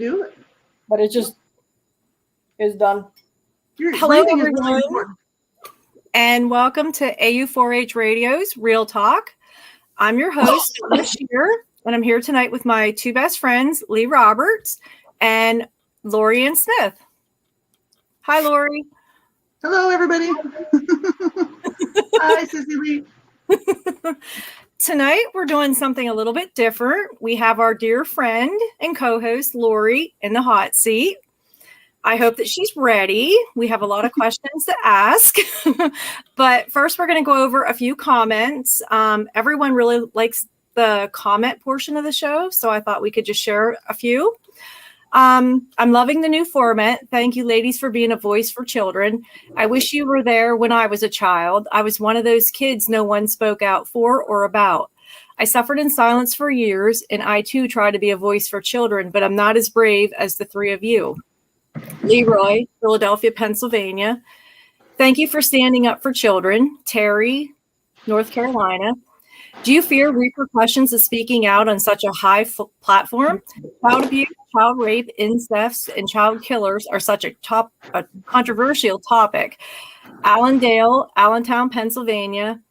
do it. But it just is done. Hello, everyone. And welcome to AU4H Radio's Real Talk. I'm your host, Kshir, and I'm here tonight with my two best friends, Lee Roberts and Laurie Ann Smith. Hi, Laurie. Hello, everybody. Hi, Sissy Lee. Tonight, we're doing something a little bit different. We have our dear friend and co-host, Laurie, in the hot seat. I hope that she's ready. We have a lot of questions to ask. But first, we're going to go over a few comments. Everyone really likes the comment portion of the show, so I thought we could just share a few. I'm loving the new format. Thank you, ladies, for being a voice for children. I wish you were there when I was a child. I was one of those kids no one spoke out for or about. I suffered in silence for years, and I, too, try to be a voice for children, but I'm not as brave as the three of you. Leroy, Philadelphia, Pennsylvania. Thank you for standing up for children. Terry, North Carolina. Do you fear repercussions of speaking out on such a high platform? Child abuse, child rape, incest, and child killers are such a controversial topic. Allendale, Allentown, Pennsylvania.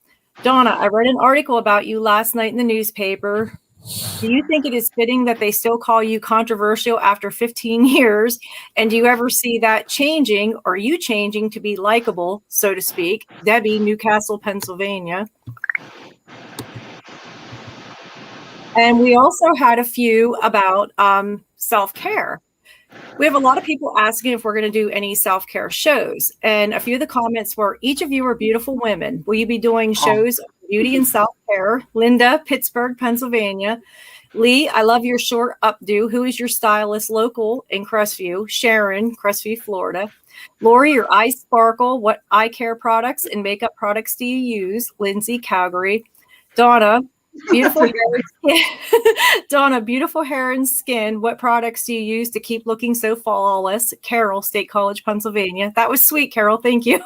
Donna, I read an article about you last night in the newspaper. Do you think it is fitting that they still call you controversial after 15 years? And do you ever see that changing, or you changing to be likable, so to speak? Debbie, Newcastle, Pennsylvania. And we also had a few about self-care. We have a lot of people asking if we're going to do any self-care shows. And a few of the comments were, each of you are beautiful women. Will you be doing shows on beauty and self-care? Linda, Pittsburgh, Pennsylvania. Lee, I love your short updo. Who is your stylist local in Crestview? Sharon, Crestview, Florida. Laurie, your eyes sparkle. What eye care products and makeup products do you use? Lindsay, Calgary. Donna, beautiful hair and skin. Donna, beautiful hair and skin. What products do you use to keep looking so flawless? Carol, State College, Pennsylvania. That was sweet, Carol. Thank you.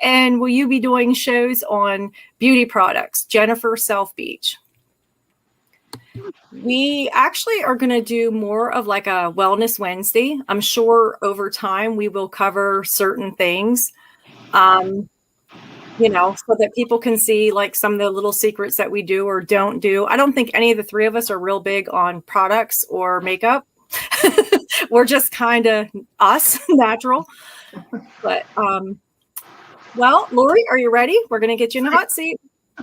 And will you be doing shows on beauty products? Jennifer, South Beach. We actually are going to do more of like a Wellness Wednesday. I'm sure over time we will cover certain things. So that people can see like some of the little secrets that we do or don't do. I don't think any of the three of us are real big on products or makeup. We're just kind of us, natural. But, well, Laurie, are you ready? We're going to get you in the hot seat.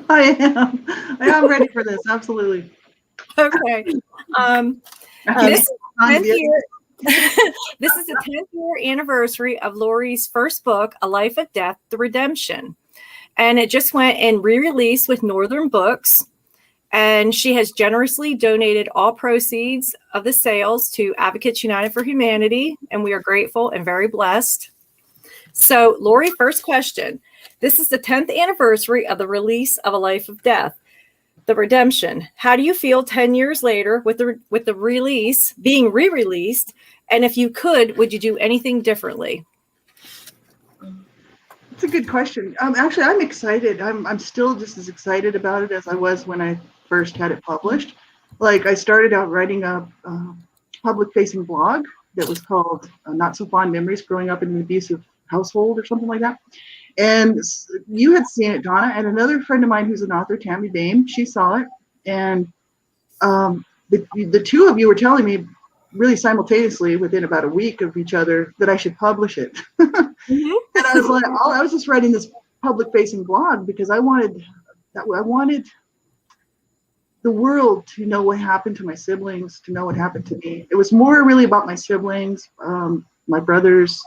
I am ready for this. Absolutely. Okay. This is the 10th year anniversary of Laurie's first book, A Life of Death, The Redemption. And it just went in re-release with Northern Books. And she has generously donated all proceeds of the sales to Advocates United for Humanity. And we are grateful and very blessed. So, Laurie, first question. This is the 10th anniversary of the release of A Life of Death, The Redemption. How do you feel 10 years later with the release, being re-released? And if you could, would you do anything differently? It's a good question. Actually, I'm excited. I'm still just as excited about it as I was when I first had it published. Like, I started out writing a public-facing blog that was called Not So Fond Memories Growing Up in an Abusive Household or something like that. And you had seen it, Donna, and another friend of mine who's an author, Tammy Bain, she saw it. And the two of you were telling me really simultaneously within about a week of each other that I should publish it. Mm-hmm. And I was like, I was just writing this public-facing blog because I wanted the world to know what happened to my siblings, to know what happened to me. It was more really about my siblings, my brothers,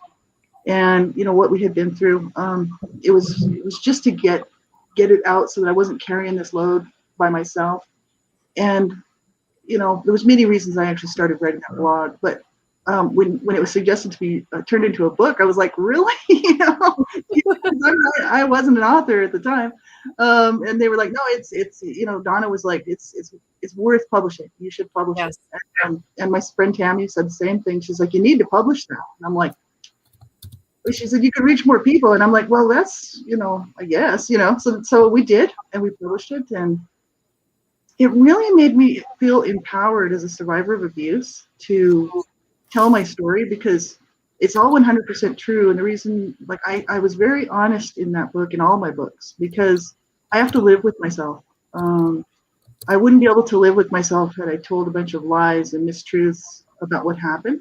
and what we had been through. It was just to get it out so that I wasn't carrying this load by myself. And there was many reasons I actually started writing that blog, but when it was suggested to be turned into a book, I was like, really? I wasn't an author at the time, and they were like, no, it's Donna was like, it's worth publishing. You should publish it. And my friend Tammy said the same thing. She's like, you need to publish now. And I'm like, she said you could reach more people, and I'm like, well, that's I guess so we did, and we published it, and it really made me feel empowered as a survivor of abuse to tell my story, because it's all 100% true. And the reason, like, I was very honest in that book, in all my books, because I have to live with myself. I wouldn't be able to live with myself had I told a bunch of lies and mistruths about what happened.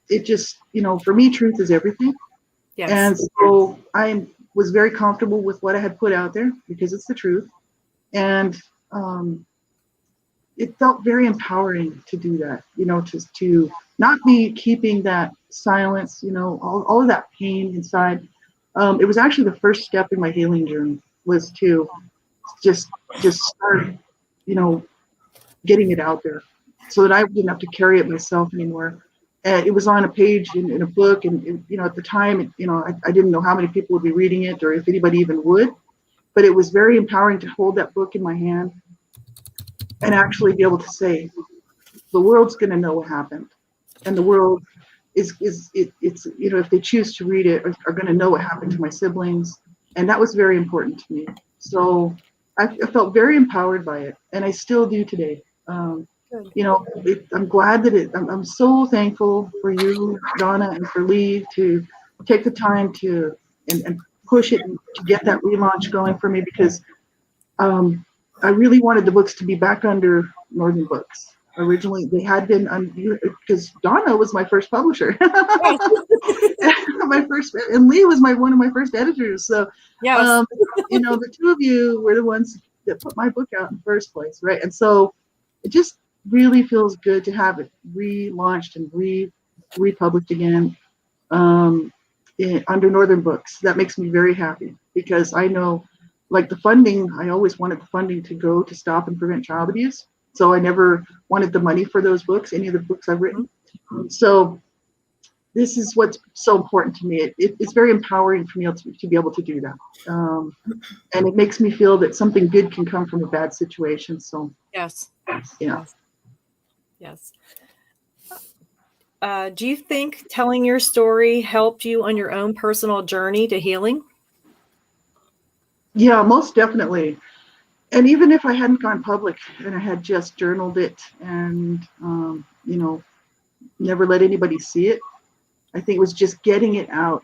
It just, for me, truth is everything. Yes. And so I was very comfortable with what I had put out there because it's the truth. And it felt very empowering to do that, to not be keeping that silence, all of that pain inside. It was actually the first step in my healing journey, was to just start, getting it out there so that I didn't have to carry it myself anymore. It was on a page in a book, and at the time, I didn't know how many people would be reading it or if anybody even would, but it was very empowering to hold that book in my hand and actually be able to say, the world's going to know what happened, and the world it's if they choose to read it, are going to know what happened to my siblings, and that was very important to me. So I felt very empowered by it, and I still do today. I'm glad that I'm so thankful for you, Donna, and for Lee to take the time to and push it to get that relaunch going for me, because I really wanted the books to be back under Northern Books. Originally, they had been because Donna was my first publisher, and Lee was one of my first editors. So, Yes. The two of you were the ones that put my book out in the first place, right? And so, it just really feels good to have it relaunched and republished again under Northern Books. That makes me very happy, because I know, like, the funding, I always wanted the funding to go to stop and prevent child abuse. So I never wanted the money for those books, any of the books I've written. So this is what's so important to me. It's very empowering for me to be able to do that. And it makes me feel that something good can come from a bad situation. So Yes. yeah. Yes. Do you think telling your story helped you on your own personal journey to healing? Yeah, most definitely. And even if I hadn't gone public and I had just journaled it and, never let anybody see it, I think it was just getting it out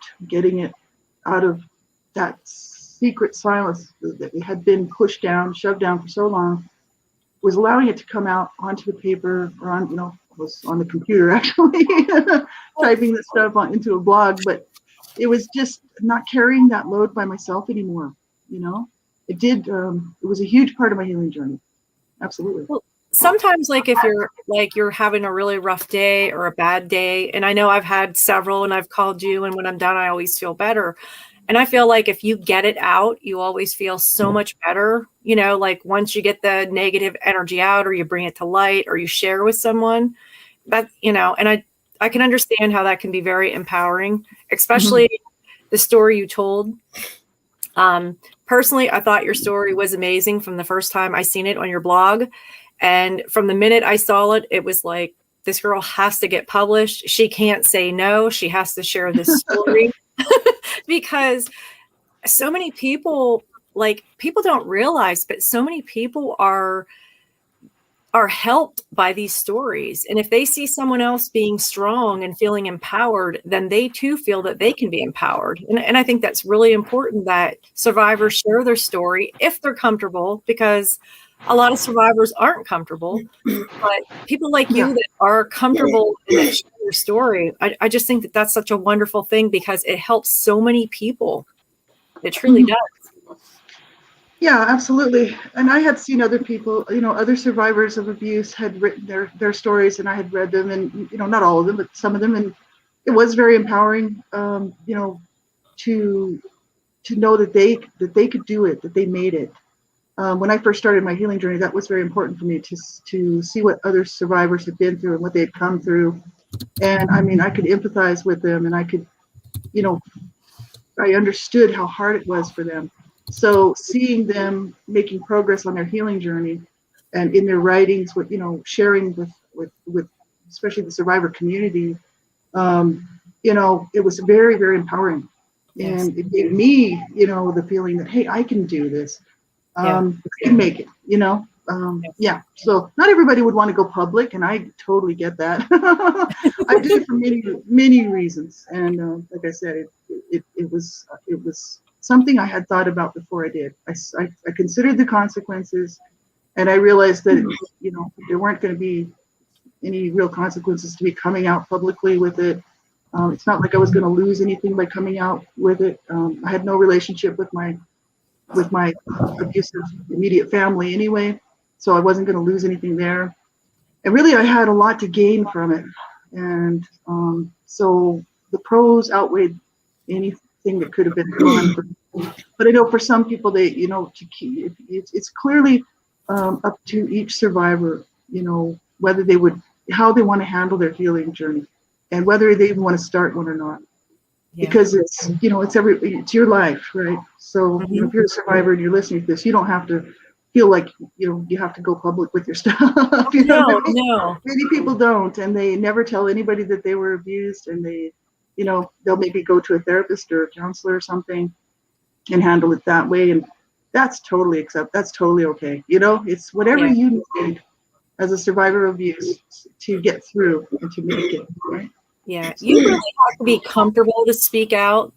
of that secret silence that had been pushed down, shoved down for so long, was allowing it to come out onto the paper, or was on the computer actually, typing this stuff into a blog, but it was just not carrying that load by myself anymore, It did. It was a huge part of my healing journey. Absolutely. Well, sometimes, like, if you're having a really rough day or a bad day, and I know I've had several, and I've called you, and when I'm done, I always feel better. And I feel like if you get it out, you always feel so much better. Like, once you get the negative energy out, or you bring it to light, or you share with someone, that, and I can understand how that can be very empowering, especially the story you told. Personally, I thought your story was amazing from the first time I seen it on your blog. And from the minute I saw it, it was like, this girl has to get published. She can't say no. She has to share this story. Because so many people, people don't realize, but so many people are helped by these stories. And if they see someone else being strong and feeling empowered, then they too feel that they can be empowered. And I think that's really important that survivors share their story if they're comfortable, because a lot of survivors aren't comfortable. But people like you that are comfortable and that share your story, I just think that that's such a wonderful thing, because it helps so many people. It truly does. Yeah, absolutely. And I had seen other people, other survivors of abuse had written their stories, and I had read them, and, not all of them, but some of them. And it was very empowering, to know that they could do it, that they made it. When I first started my healing journey, that was very important for me to see what other survivors had been through and what they had come through. And I mean, I could empathize with them, and I could, I understood how hard it was for them. So seeing them making progress on their healing journey, and in their writings, with sharing with especially the survivor community, it was very, very empowering. Yes. And it gave me, the feeling that, hey, I can do this. I can make it, Yeah, so not everybody would want to go public, and I totally get that. I did it for many reasons, and like I said, it was something I had thought about before I did. I considered the consequences, and I realized that there weren't going to be any real consequences to be coming out publicly with it. It's not like I was going to lose anything by coming out with it. I had no relationship with my abusive immediate family anyway, so I wasn't going to lose anything there. And really, I had a lot to gain from it, and so the pros outweighed anything that could have been gone. But I know for some people, it's clearly up to each survivor, whether how they want to handle their healing journey, and whether they even want to start one or not. Yeah. Because it's it's your life, right? So if you're a survivor and you're listening to this, you don't have to feel like you have to go public with your stuff. No. Many people don't, and they never tell anybody that they were abused, and they'll maybe go to a therapist or a counselor or something and handle it that way, and that's totally that's totally okay. It's whatever you need as a survivor of abuse to get through and to make it, right? Yeah, you really have to be comfortable to speak out.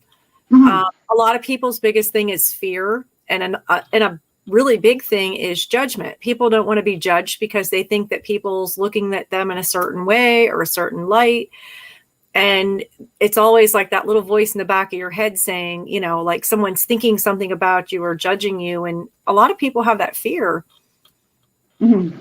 A lot of people's biggest thing is fear, and a really big thing is judgment. People don't want to be judged because they think that people's looking at them in a certain way or a certain light. And it's always like that little voice in the back of your head saying, like someone's thinking something about you or judging you. And a lot of people have that fear. Mm-hmm.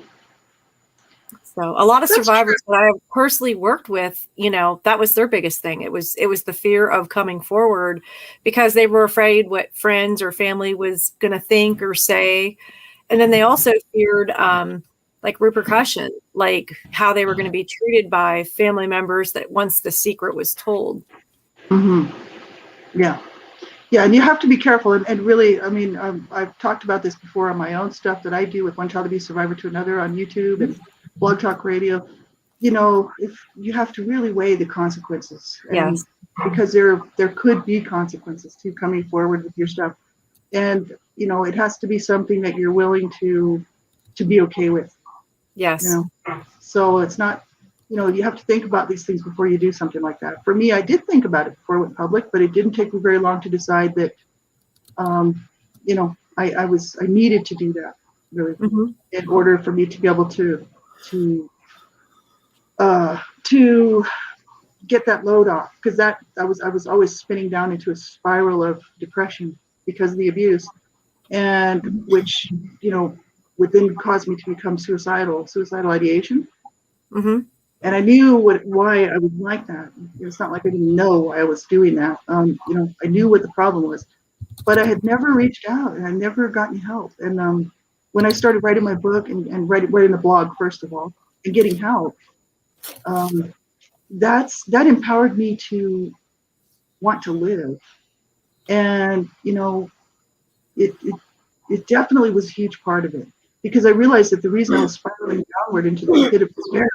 So a lot of survivors that I have personally worked with, that was their biggest thing. It was the fear of coming forward because they were afraid what friends or family was going to think or say. And then they also feared like repercussion, like how they were going to be treated by family members that once the secret was told. Mm-hmm. Yeah. Yeah, and you have to be careful. And really, I mean, I've talked about this before on my own stuff that I do with One Child Abuse Survivor to Another on YouTube and Blog Talk Radio. If you have to really weigh the consequences, and because there could be consequences to coming forward with your stuff, and it has to be something that you're willing to be okay with. Yes. So it's not. You have to think about these things before you do something like that. For me, I did think about it before it went public, but it didn't take me very long to decide that, I needed to do that really in order for me to be able to get that load off, because I was always spinning down into a spiral of depression because of the abuse, and which would then cause me to become suicidal ideation. Mm-hmm. And I knew why I was like that. It's not like I didn't know why I was doing that. I knew what the problem was, but I had never reached out and I never got any help. And when I started writing my book and writing the blog, first of all, and getting help, that empowered me to want to live. And it definitely was a huge part of it, because I realized that the reason I was spiraling downward into the pit of despair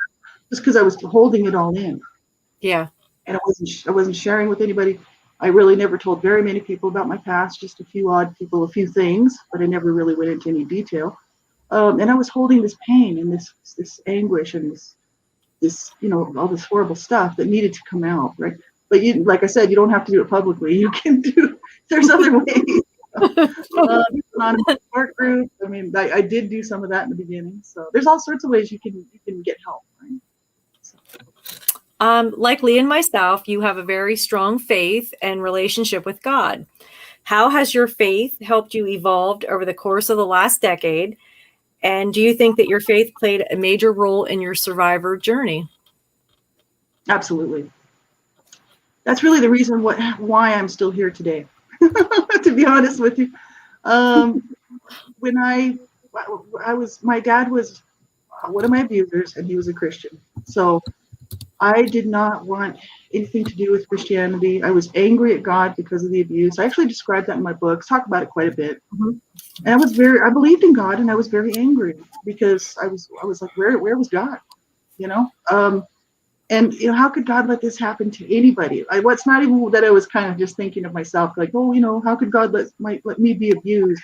just because I was holding it all in. Yeah. And I wasn't sharing with anybody. I really never told very many people about my past, just a few odd people, a few things, but I never really went into any detail. And I was holding this pain and this anguish and this all this horrible stuff that needed to come out, right? But like I said, you don't have to do it publicly. You can there's other ways. On a support group. I mean, I did do some of that in the beginning. So there's all sorts of ways you can get help, right? Like Lee and myself, you have a very strong faith and relationship with God. How has your faith helped you evolve over the course of the last decade? And do you think that your faith played a major role in your survivor journey? Absolutely. That's really the reason why I'm still here today, to be honest with you. When my dad was one of my abusers, and he was a Christian. So I did not want anything to do with Christianity. I was angry at God because of the abuse. I actually described that in my books, talk about it quite a bit. Mm-hmm. And I believed in God, and I was very angry because I was like, where was God? And how could God let this happen to anybody? It's not even that I was kind of just thinking of myself, like, how could God let me be abused?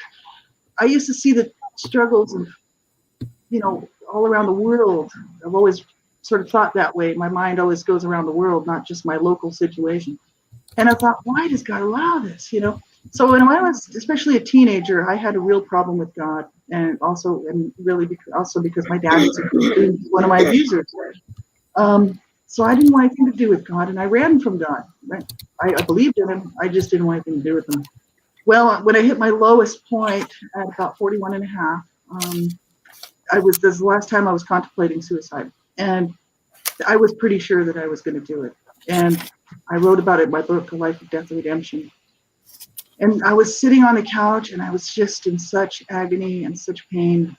I used to see the struggles of all around the world. I've always sort of thought that way. My mind always goes around the world, not just my local situation. And I thought, why does God allow this? So when I was especially a teenager, I had a real problem with God, and really because my dad was one of my abusers. So I didn't want anything to do with God, and I ran from God. Right? I believed in him. I just didn't want anything to do with him. Well, when I hit my lowest point at about 41 and a half, this is the last time I was contemplating suicide. And I was pretty sure that I was going to do it. And I wrote about it in my book, A Life of Death and Redemption. And I was sitting on the couch, and I was just in such agony and such pain,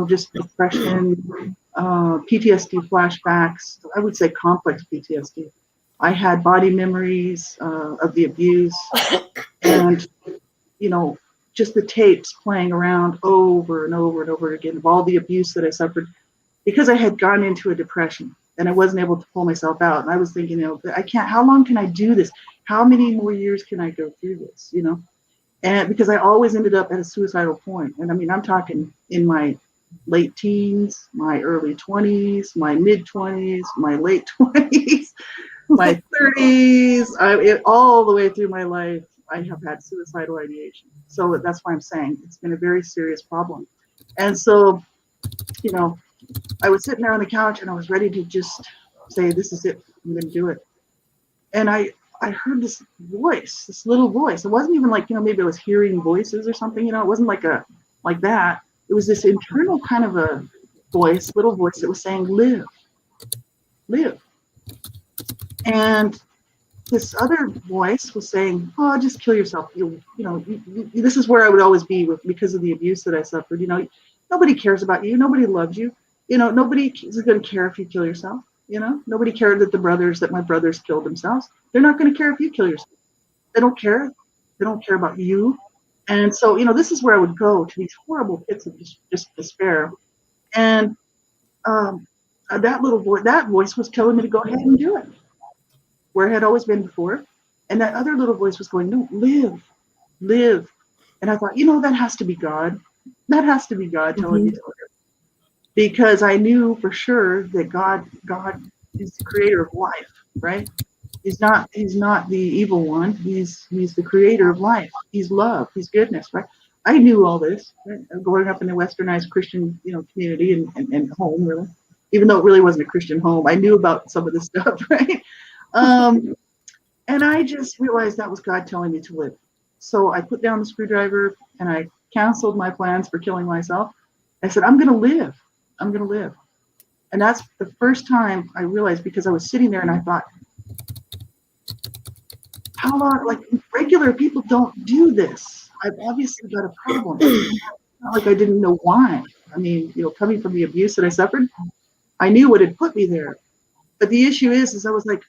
just depression, PTSD flashbacks. I would say complex PTSD. I had body memories of the abuse, and, just the tapes playing around over and over and over again of all the abuse that I suffered because I had gone into a depression and I wasn't able to pull myself out. And I was thinking, I can't, how long can I do this? How many more years can I go through this, And because I always ended up at a suicidal point. And I mean, I'm talking in my late teens, my early 20s, my mid 20s, my late 20s, my 30s, all the way through my life, I have had suicidal ideation. So that's why I'm saying it's been a very serious problem. And so, I was sitting there on the couch and I was ready to just say, this is it, I'm going to do it. And I heard this voice, this little voice. It wasn't even like, maybe I was hearing voices or something, it wasn't like that. It was this internal kind of a little voice that was saying, live. And this other voice was saying, oh, just kill yourself. This is where I would always be because of the abuse that I suffered. Nobody cares about you. Nobody loves you. Nobody is going to care if you kill yourself. Nobody cared that my brothers killed themselves. They're not going to care if you kill yourself. They don't care. They don't care about you. And so, this is where I would go, to these horrible pits of just despair. And that voice was telling me to go ahead and do it, where I had always been before. And that other little voice was going, no, live. And I thought, that has to be God. That has to be God telling me to live. Because I knew for sure that God is the creator of life, right? He's not the evil one. He's the creator of life. He's love. He's goodness, right? I knew all this, right? Growing up in a westernized Christian, community and home, really. Even though it really wasn't a Christian home, I knew about some of this stuff, right? And I just realized that was God telling me to live. So I put down the screwdriver and I canceled my plans for killing myself. I said, I'm going to live. And that's the first time I realized, because I was sitting there and I thought, how long, like regular people don't do this. I've obviously got a problem. It's not like I didn't know why. I mean, coming from the abuse that I suffered, I knew what had put me there. But the issue is I was like,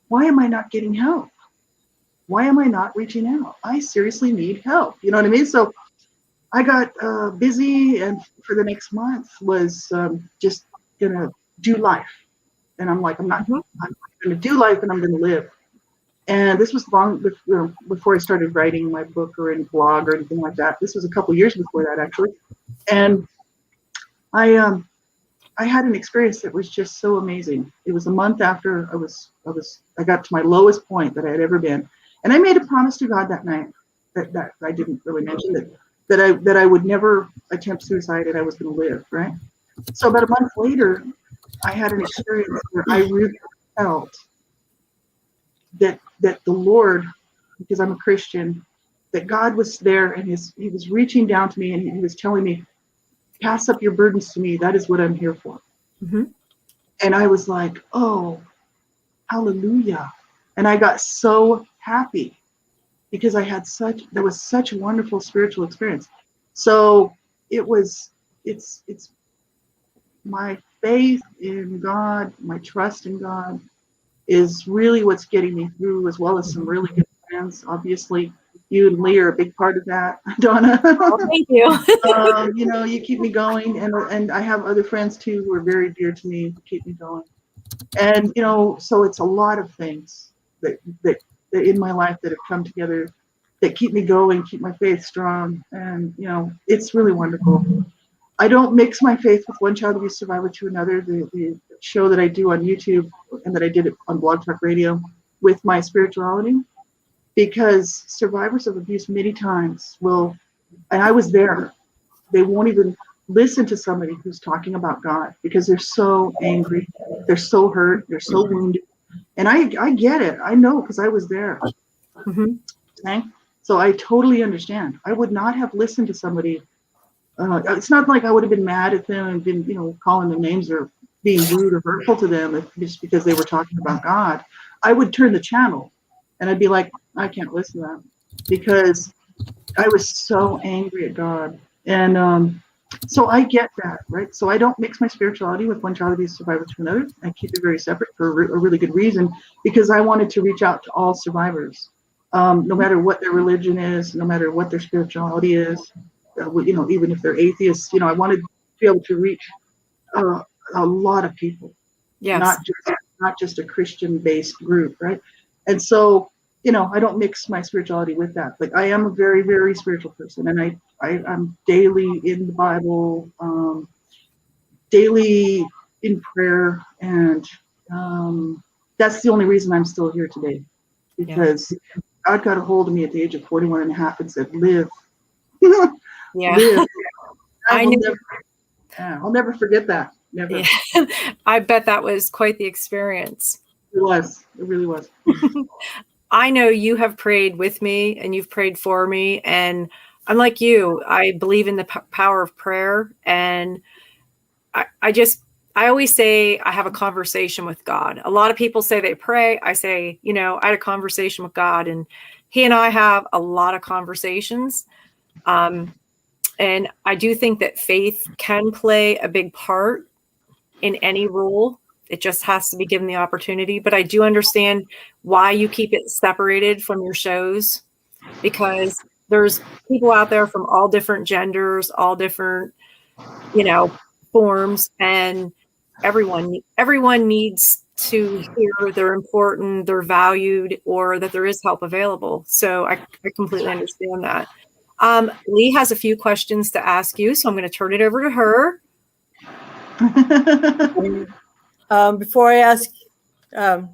why am I not getting help? Why am I not reaching out? I seriously need help. You know what I mean? So I got busy, and for the next month was just gonna do life. And I'm like, I'm gonna do life, and I'm gonna live. And this was long before I started writing my book or any blog or anything like that. This was a couple years before that, actually. And I had an experience that was just so amazing. It was a month after I got to my lowest point that I had ever been. And I made a promise to God that night that I didn't really mention, that I would never attempt suicide and I was going to live, right? So about a month later, I had an experience where I really felt that the Lord, because I'm a Christian, that God was there and he was reaching down to me and he was telling me, pass up your burdens to me. That is what I'm here for. Mm-hmm. And I was like, oh, hallelujah. And I got so happy because there was such a wonderful spiritual experience. So it's my faith in God, my trust in God is really what's getting me through, as well as some really good friends. Obviously, you and Lee are a big part of that, Donna. Oh, thank you. You keep me going, and I have other friends too who are very dear to me, who keep me going. And so it's a lot of things that in my life that have come together that keep me going, keep my faith strong, and it's really wonderful. I don't mix my faith with one child abuse survivor to another. The show that I do on YouTube and that I did it on Blog Talk Radio with my spirituality, because survivors of abuse many times will, and I was there, they won't even listen to somebody who's talking about God because they're so angry, they're so hurt, they're so wounded. And I get it. I know because I was there. Mhm. Okay? So I totally understand. I would not have listened to somebody. It's not like I would have been mad at them and been, calling them names or being rude or hurtful to them just because they were talking about God. I would turn the channel and I'd be like, I can't listen to that because I was so angry at God. And so I get that, right? So I don't mix my spirituality with one child abuse survivor to another. I keep it very separate for a really good reason, because I wanted to reach out to all survivors, no matter what their religion is, no matter what their spirituality is. Even if they're atheists, I wanted to be able to reach a lot of people, Yes. not just a Christian-based group, right? And so, I don't mix my spirituality with that. Like, I am a very, very spiritual person, and I'm daily in the Bible, daily in prayer, and that's the only reason I'm still here today, because God got a hold of me at the age of 41 and a half and said, live. Yeah. Live. I I'll never forget that. Never. Yeah. I bet that was quite the experience. It was. It really was. I know you have prayed with me and you've prayed for me. And I'm like you. I believe in the power of prayer. And I always say I have a conversation with God. A lot of people say they pray. I say, I had a conversation with God, and he and I have a lot of conversations. And I do think that faith can play a big part in any role. It just has to be given the opportunity. But I do understand why you keep it separated from your shows, because there's people out there from all different genders, all different, forms, and everyone needs to hear they're important, they're valued, or that there is help available. So I completely understand that. Lee has a few questions to ask you, so I'm going to turn it over to her. Before I ask the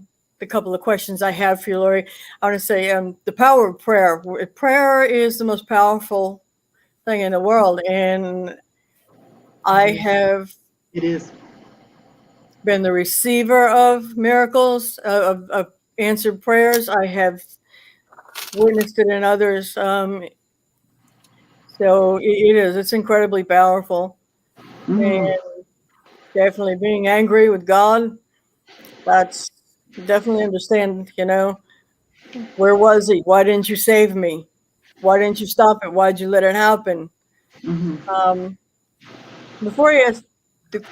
couple of questions I have for you, Laurie, I want to say the power of prayer. Prayer is the most powerful thing in the world, and I have It is. been the receiver of miracles, of answered prayers. I have witnessed it in others. So it's incredibly powerful. And definitely being angry with God, that's definitely understand, where was he? Why didn't you save me? Why didn't you stop it? Why'd you let it happen? Before I ask the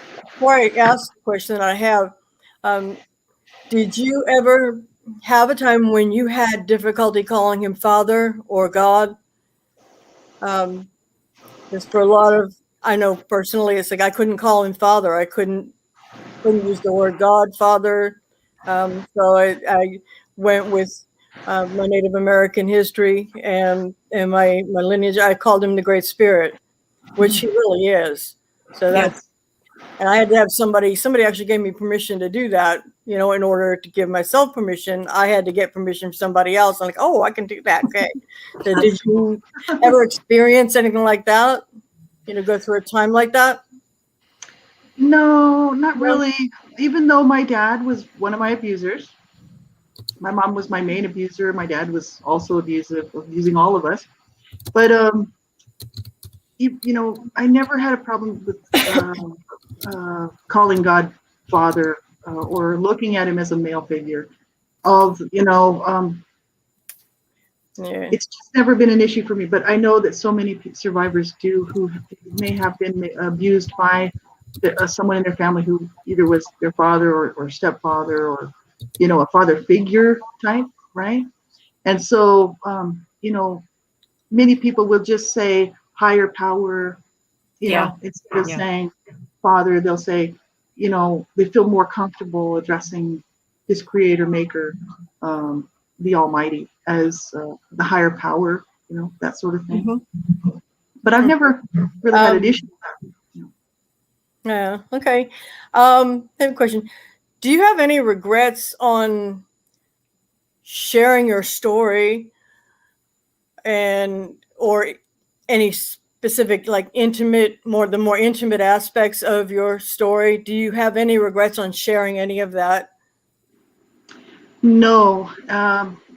question that I have, did you ever have a time when you had difficulty calling him Father or God? Just for a lot of, I know personally, it's like I couldn't call him Father. I couldn't use the word God, Father. So I went with my Native American history and my lineage. I called him the Great Spirit, which he really is. So that's, and I had to have somebody actually gave me permission to do that, in order to give myself permission. I had to get permission from somebody else. I'm like, oh, I can do that. Okay. So did you ever experience anything like that? Go through a time like that? No, not really. Even though my dad was one of my abusers, my mom was my main abuser. My dad was also abusive, abusing all of us. But I never had a problem with calling God Father or looking at him as a male figure. It's just never been an issue for me. But I know that so many survivors do, who may have been abused by someone in their family who either was their father or stepfather or, a father figure type, right? And so, many people will just say higher power, instead of saying Father, they'll say, they feel more comfortable addressing his creator, maker, the Almighty as the higher power, that sort of thing. But I've never really had an issue with that. Yeah. Okay. I have a question. Do you have any regrets on sharing your story and or any specific like the more intimate aspects of your story? Do you have any regrets on sharing any of that? No,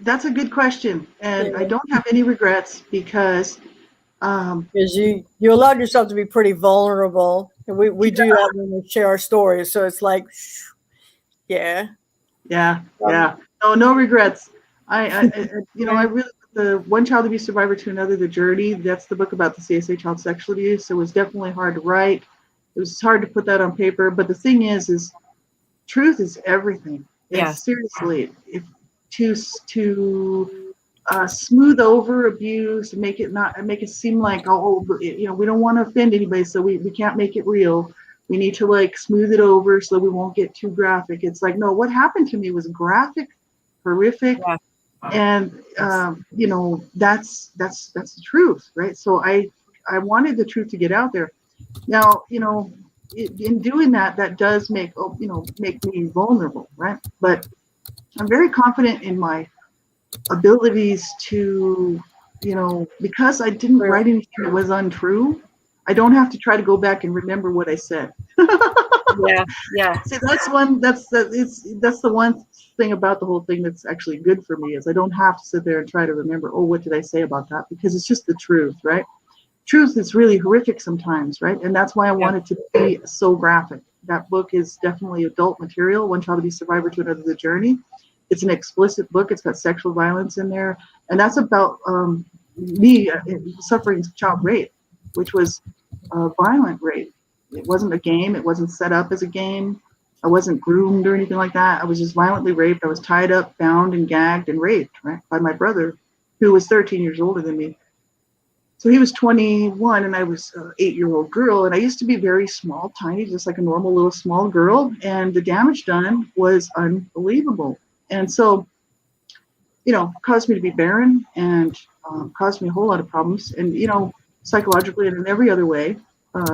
that's a good question, and I Yeah. don't have any regrets because Because you allowed yourself to be pretty vulnerable. And we do that when we share our stories. So it's like, yeah. yeah, Um, yeah. No, no regrets. I really, the One Child Abuse Survivor to Another, The Journey, that's the book about the CSA child sexual abuse. It was definitely hard to write. It was hard to put that on paper. But the thing is truth is everything. And Yes. seriously, if to smooth over abuse and make it seem like, we don't want to offend anybody, so we can't make it real. We need to like smooth it over so we won't get too graphic. It's like, no, what happened to me was graphic, horrific, Yeah. and that's the truth, right? So I wanted the truth to get out there. Now, in doing that, that does make me vulnerable, right? But I'm very confident in my abilities to, because I didn't write anything that was untrue, I don't have to try to go back and remember what I said. Yeah. Yeah. See, that's the one thing about the whole thing that's actually good for me is I don't have to sit there and try to remember, oh, what did I say about that? Because it's just the truth, right? Truth is really horrific sometimes, right? And that's why I wanted to be so graphic. That book is definitely adult material, One Child Abuse Survivor to Another, The Journey. It's an explicit book. It's got sexual violence in there. And that's about me suffering child rape, which was violent rape. It wasn't a game. It wasn't set up as a game. I wasn't groomed or anything like that. I was just violently raped. I was tied up, bound, and gagged and raped, right, by my brother, who was 13 years older than me. So he was 21 and I was an 8-year-old girl. And I used to be very small, tiny, just like a normal little small girl. And the damage done was unbelievable. And so, caused me to be barren and caused me a whole lot of problems. And, psychologically and in every other way,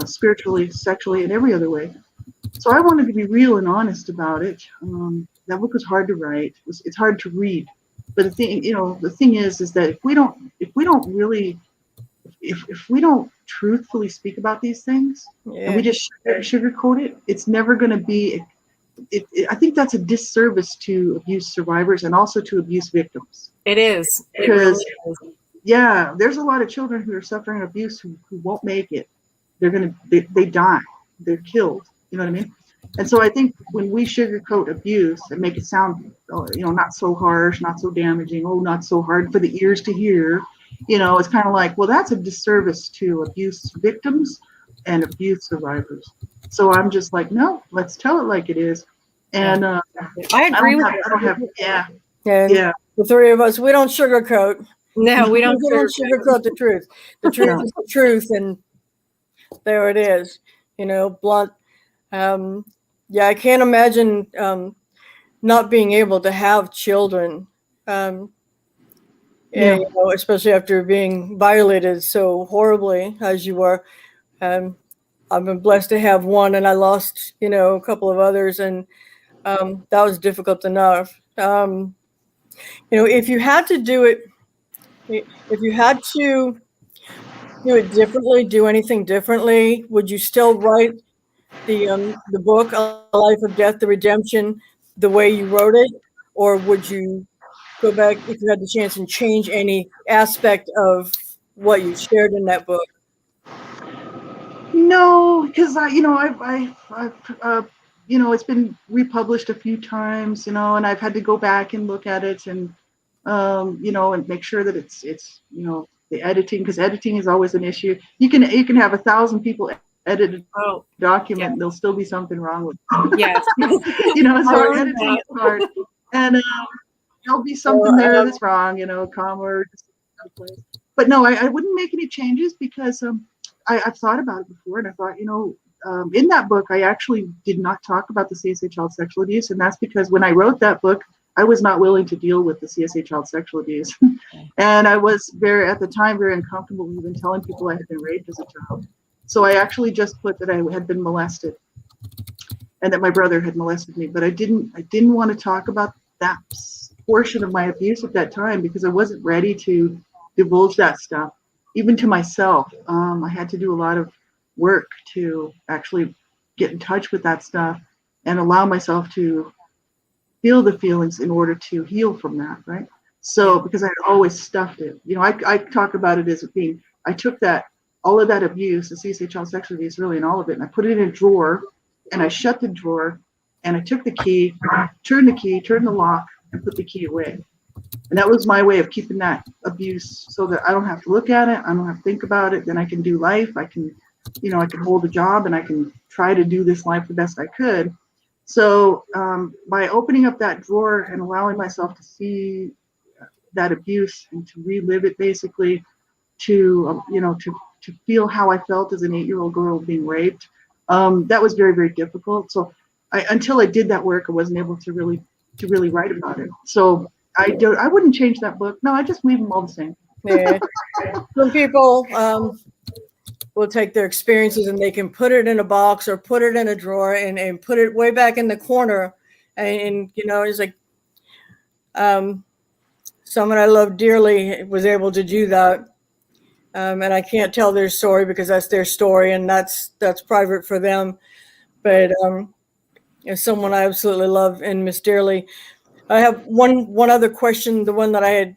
spiritually, sexually, in every other way. So I wanted to be real and honest about it. That book was hard to write. It's hard to read. But the thing is that if we don't really, if we don't truthfully speak about these things and we just sugarcoat it, it's never going to be. I think that's a disservice to abuse survivors and also to abuse victims. It is. Because there's a lot of children who are suffering abuse who won't make it. They die. They're killed. You know what I mean? And so I think when we sugarcoat abuse and make it sound, not so harsh, not so damaging, not so hard for the ears to hear, it's kind of like, well, that's a disservice to abuse victims and abuse survivors. So I'm just like, no, let's tell it like it is. And I agree with you. Yeah. The three of us, we don't sugarcoat. No, we don't sugarcoat the truth. The truth is the truth, and there it is. Blunt. I can't imagine not being able to have children. Especially after being violated so horribly as you were. I've been blessed to have one, and I lost, a couple of others, and that was difficult enough. If you had to do it, if you had to do it differently, do anything differently, would you still write the book, A Life of Death, The Redemption, the way you wrote it, or would you go back if you had the chance and change any aspect of what you shared in that book? No, because it's been republished a few times, and I've had to go back and look at it and and make sure that it's the editing, because editing is always an issue. You can have 1,000 people edit a document, and there'll still be something wrong with it. Yes. So editing is hard, and there'll be something there that's wrong, comma or someplace. But no, I wouldn't make any changes because I've thought about it before, and I thought, in that book, I actually did not talk about the CSA child sexual abuse, and that's because when I wrote that book, I was not willing to deal with the CSA child sexual abuse, and I was at the time very uncomfortable even telling people I had been raped as a child. So I actually just put that I had been molested, and that my brother had molested me. But I didn't want to talk about that portion of my abuse at that time because I wasn't ready to divulge that stuff, even to myself. I had to do a lot of work to actually get in touch with that stuff and allow myself to feel the feelings in order to heal from that, right? So, because I had always stuffed it. You know, I talk about it as being, I took all of that abuse, the CSA child sexual abuse, really, and all of it, and I put it in a drawer, and I shut the drawer, and I took the key, turned the lock, and put the key away. And that was my way of keeping that abuse so that I don't have to look at it, I don't have to think about it, then I can do life, I can hold a job, and I can try to do this life the best I could. So by opening up that drawer and allowing myself to see that abuse and to relive it, basically, to feel how I felt as an 8-year-old girl being raped, that was very, very difficult. So until I did that work, I wasn't able to really write about it. So I wouldn't change that book. No, I just leave them all the same. Yeah. Some people will take their experiences and they can put it in a box or put it in a drawer and put it way back in the corner. And it's like someone I love dearly was able to do that. And I can't tell their story because that's their story and that's private for them. But as someone I absolutely love and miss dearly. I have one other question, the one that I had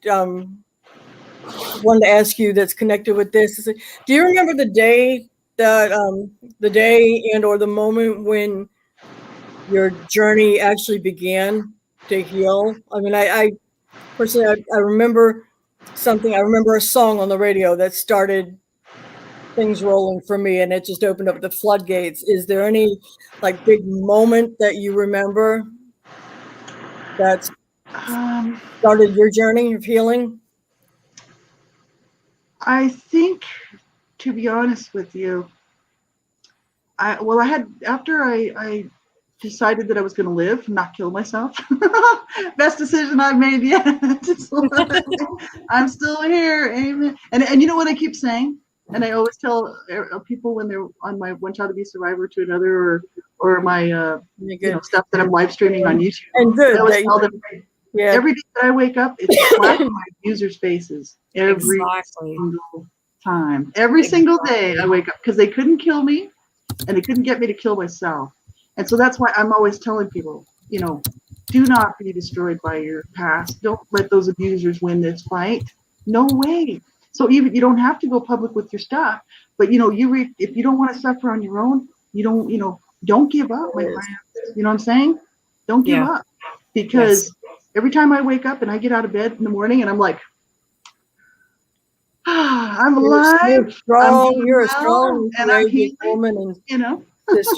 wanted to ask you that's connected with this. Do you remember the day and or the moment when your journey actually began to heal? I mean, I personally, I remember something. I remember a song on the radio that started things rolling for me, and it just opened up the floodgates. Is there any like big moment that you remember that started your journey of healing? I think, to be honest with you, after I decided that I was going to live, not kill myself. Best decision I've made yet. I'm still here, amen. And you know what I keep saying, and I always tell people when they're on my One Child Abuse Survivor to another, or my stuff that I'm live streaming on YouTube. And good. I always tell them, every day that I wake up, it's a slap in my users' faces. Every single time. Every single day I wake up, because they couldn't kill me and they couldn't get me to kill myself. And so that's why I'm always telling people, do not be destroyed by your past. Don't let those abusers win this fight. No way. So even you don't have to go public with your stuff, but if you don't want to suffer on your own, don't give up, my friends. You know what I'm saying? Don't give up, because every time I wake up and I get out of bed in the morning and I'm like, I'm alive. You're a strong and I'm healing, woman, and it's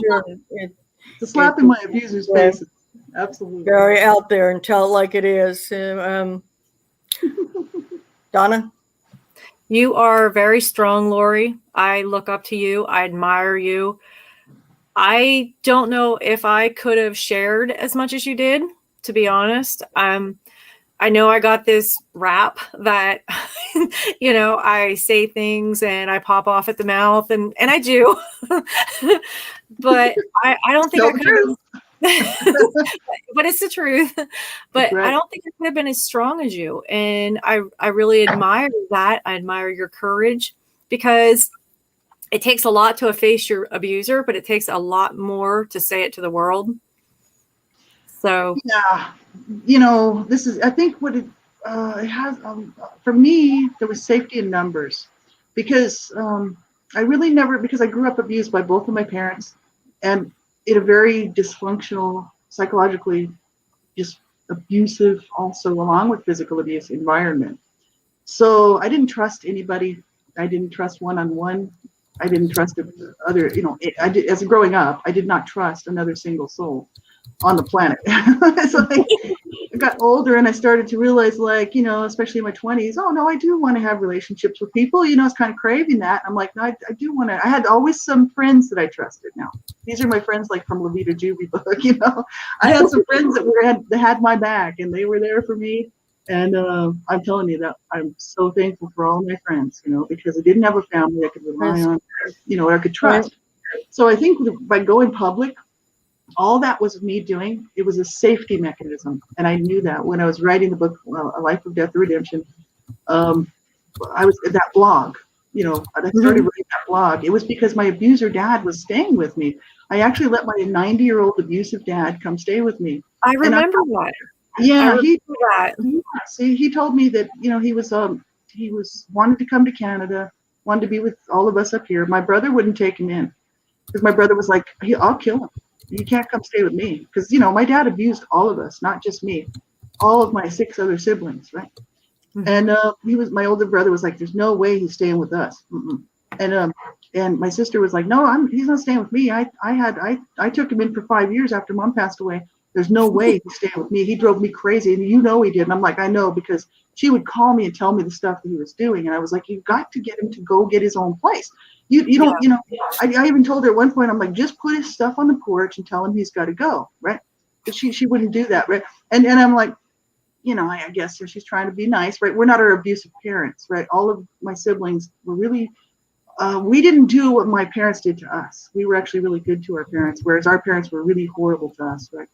a slap in my abuser's face. Absolutely. Very out there and tell it like it is. Donna? You are very strong, Laurie. I look up to you. I admire you. I don't know if I could have shared as much as you did, to be honest. I know I got this rap that, I say things and I pop off at the mouth, and I do. But I don't think I could have. But it's the truth. But right. I don't think I could have been as strong as you. And I really admire that. I admire your courage, because it takes a lot to efface your abuser, but it takes a lot more to say it to the world. So yeah, this is, I think what it has, for me, there was safety in numbers, because I really never, because I grew up abused by both of my parents, and in a very dysfunctional, psychologically just abusive, also along with physical abuse environment. So I didn't trust anybody. I didn't trust one-on-one. I didn't trust other, as growing up, I did not trust another single soul on the planet. So I got older and I started to realize, especially in my 20s, oh no, I do want to have relationships with people. I was kind of craving that. I'm like, no, I do want to. I had always some friends that I trusted. Now these are my friends, like from Veta Juvies book. I had some friends that had my back, and they were there for me. And I'm telling you that I'm so thankful for all my friends, because I didn't have a family I could rely on, or I could trust. So I think by going public all that was me doing. It was a safety mechanism. And I knew that when I was writing the book, A Life of Death or Redemption. I was that blog, I started writing that blog. It was because my abuser dad was staying with me. I actually let my 90-year-old abusive dad come stay with me. I remember that. Yeah, he told me that, he was wanted to come to Canada, wanted to be with all of us up here. My brother wouldn't take him in because my brother was like, I'll kill him. You can't come stay with me. Because, my dad abused all of us, not just me, all of my 6 other siblings, right? And my older brother was like, there's no way he's staying with us. And my sister was like, no, he's not staying with me. I took him in for 5 years after Mom passed away. There's no way he's staying with me. He drove me crazy. And he did. And I'm like, I know, because she would call me and tell me the stuff that he was doing. And I was like, you've got to get him to go get his own place. You don't, I even told her at one point, I'm like, just put his stuff on the porch and tell him he's got to go. Right. But she wouldn't do that. Right. And I'm like, I guess she's trying to be nice, right? We're not our abusive parents, right? All of my siblings were really, we didn't do what my parents did to us. We were actually really good to our parents, whereas our parents were really horrible to us, right?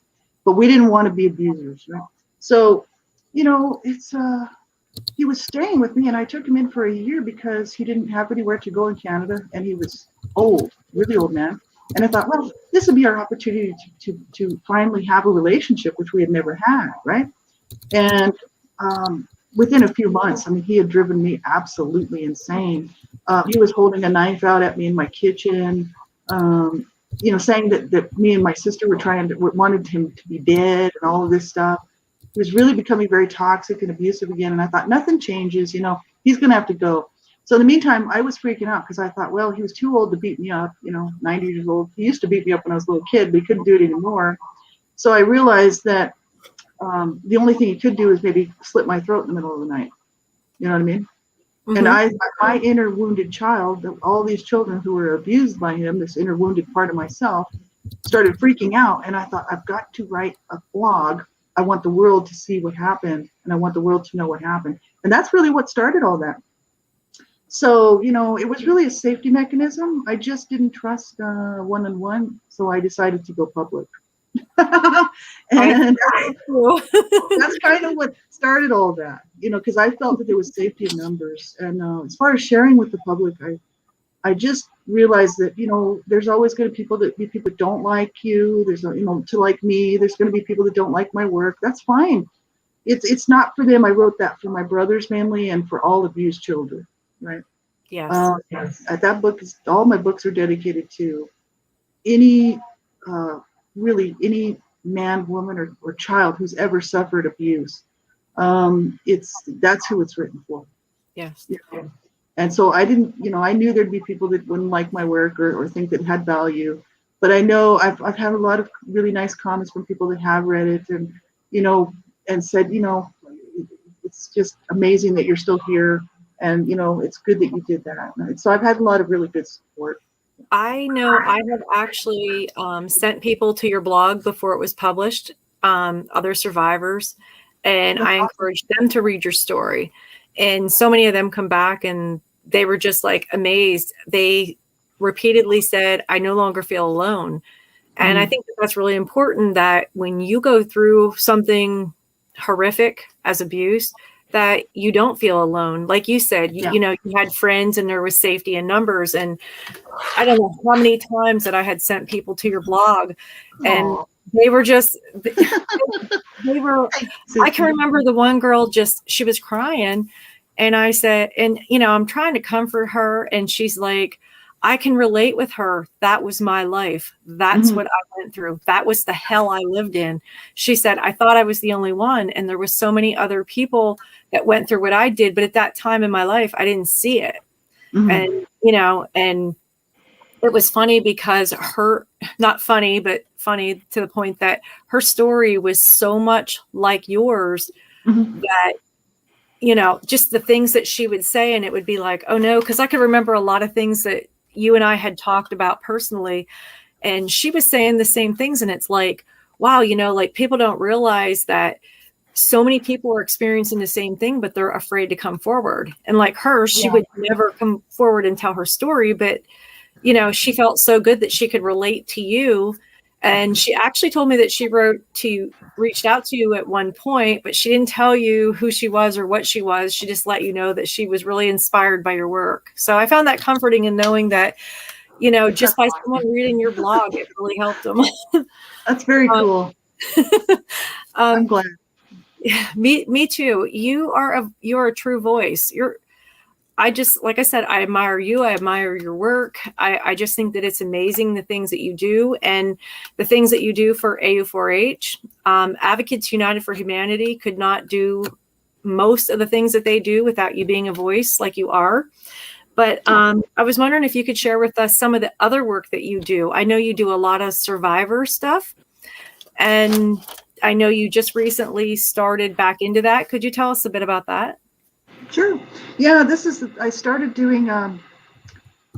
But we didn't want to be abusers, right? So, he was staying with me, and I took him in for a year because he didn't have anywhere to go in Canada, and he was old, really old man. And I thought, well, this would be our opportunity to finally have a relationship, which we had never had, right? And within a few months, he had driven me absolutely insane. He was holding a knife out at me in my kitchen, saying that me and my sister wanted him to be dead and all of this stuff. He was really becoming very toxic and abusive again. And I thought, nothing changes, he's going to have to go. So in the meantime, I was freaking out because I thought, well, he was too old to beat me up, 90 years old. He used to beat me up when I was a little kid, but he couldn't do it anymore. So I realized that the only thing he could do is maybe slit my throat in the middle of the night. You know what I mean? Mm-hmm. And my inner wounded child, all these children who were abused by him, this inner wounded part of myself, started freaking out. And I thought, I've got to write a blog. I want the world to see what happened, and I want the world to know what happened. And that's really what started all that. So, it was really a safety mechanism. I just didn't trust one-on-one, so I decided to go public. And that's kind of what started all that, because I felt that there was safety in numbers. And as far as sharing with the public, I just realized that, there's always going to be people that don't like you. There's, to like me, there's going to be people that don't like my work. That's fine. It's not for them. I wrote that for my brother's family and for all abused children. Right. Yes. That book all my books are dedicated to any, really any man, woman, or child who's ever suffered abuse. That's who it's written for. Yes. Yeah. And so I didn't, I knew there'd be people that wouldn't like my work or think that it had value, but I know I've had a lot of really nice comments from people that have read it and, and said, it's just amazing that you're still here. And, it's good that you did that. So I've had a lot of really good support. I know I have actually sent people to your blog before it was published, other survivors, and I encouraged them to read your story. And so many of them come back and they were just like amazed. They repeatedly said, I no longer feel alone. And I think that's really important, that when you go through something horrific as abuse, that you don't feel alone. Like you said, you had friends and there was safety in numbers. And I don't know how many times that I had sent people to your blog and they were just, they were, I can remember the one girl she was crying and I said, and I'm trying to comfort her. And she's like, I can relate with her. That was my life. That's what I went through. That was the hell I lived in. She said, I thought I was the only one. And there was so many other people that went through what I did. But at that time in my life, I didn't see it. And, and it was funny because not funny, but funny to the point that her story was so much like yours that, just the things that she would say, and it would be like, oh no, because I could remember a lot of things that you and I had talked about personally, and she was saying the same things. And it's like, wow, like people don't realize that so many people are experiencing the same thing, but they're afraid to come forward. And like her, she would never come forward and tell her story, but she felt so good that she could relate to you And she actually told me that she reached out to you at one point, but she didn't tell you who she was or what she was. She just let you know that she was really inspired by your work. So I found that comforting in knowing that, just by someone reading your blog, it really helped them. That's very cool. I'm glad. Me too. You're a true voice. Like I said, I admire you. I admire your work. I just think that it's amazing the things that you do and the things that you do for AU4H. Advocates United for Humanity could not do most of the things that they do without you being a voice like you are. But I was wondering if you could share with us some of the other work that you do. I know you do a lot of survivor stuff, and I know you just recently started back into that. Could you tell us a bit about that? Sure. Yeah, I started doing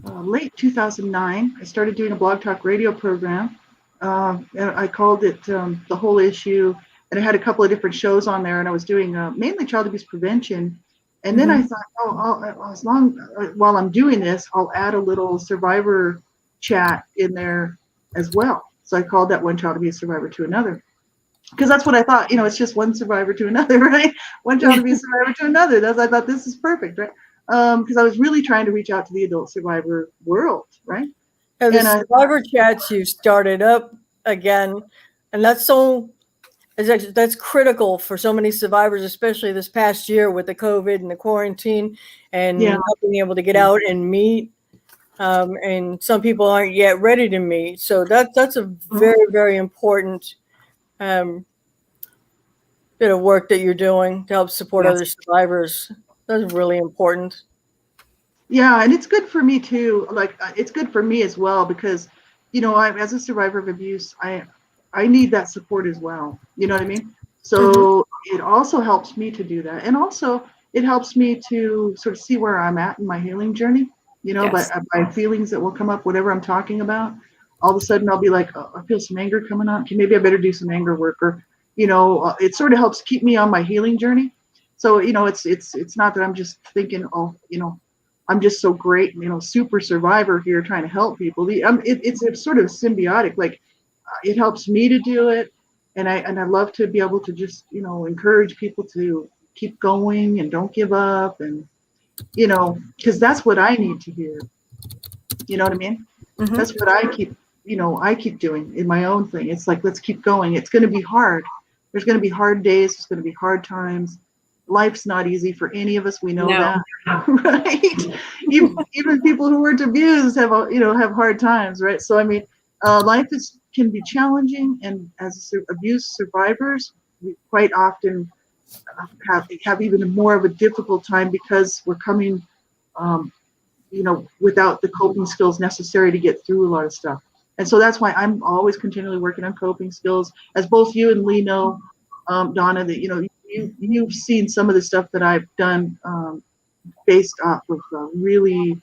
late 2009. I started doing a blog talk radio program. And I called it The Whole Issue. And I had a couple of different shows on there. And I was doing mainly child abuse prevention. And then I thought, while I'm doing this, I'll add a little survivor chat in there as well. So I called that One Child Abuse Survivor to Another. Because that's what I thought, it's just one survivor to another, right? One child abuse survivor to another. I thought this is perfect, right? Because I was really trying to reach out to the adult survivor world, right? And the survivor chats you started up again, and that's critical for so many survivors, especially this past year with the COVID and the quarantine and not being able to get out and meet. And some people aren't yet ready to meet. So that's a very, very important bit of work that you're doing to help support other survivors. That's really important. Yeah, and it's good for me too. Like, it's good for me as well because, as a survivor of abuse, I need that support as well. You know what I mean? So it also helps me to do that, and also it helps me to sort of see where I'm at in my healing journey. By feelings that will come up, whatever I'm talking about. All of a sudden I'll be like, I feel some anger coming on. Okay, maybe I better do some anger work, or, it sort of helps keep me on my healing journey. So, it's not that I'm just thinking, I'm just so great, super survivor here trying to help people. It's sort of symbiotic. Like, it helps me to do it. And I love to be able to just, encourage people to keep going and don't give up. And, because that's what I need to hear. You know what I mean? That's what I keep doing in my own thing. It's like, let's keep going. It's going to be hard. There's going to be hard days. There's going to be hard times. Life's not easy for any of us. We know that, right? Even people who weren't abused have hard times, right? So, I mean, life can be challenging. And as abuse survivors, we quite often have even more of a difficult time because we're coming, without the coping skills necessary to get through a lot of stuff. And so that's why I'm always continually working on coping skills. As both you and Lee know, Donna, that, you've seen some of the stuff that I've done based off of really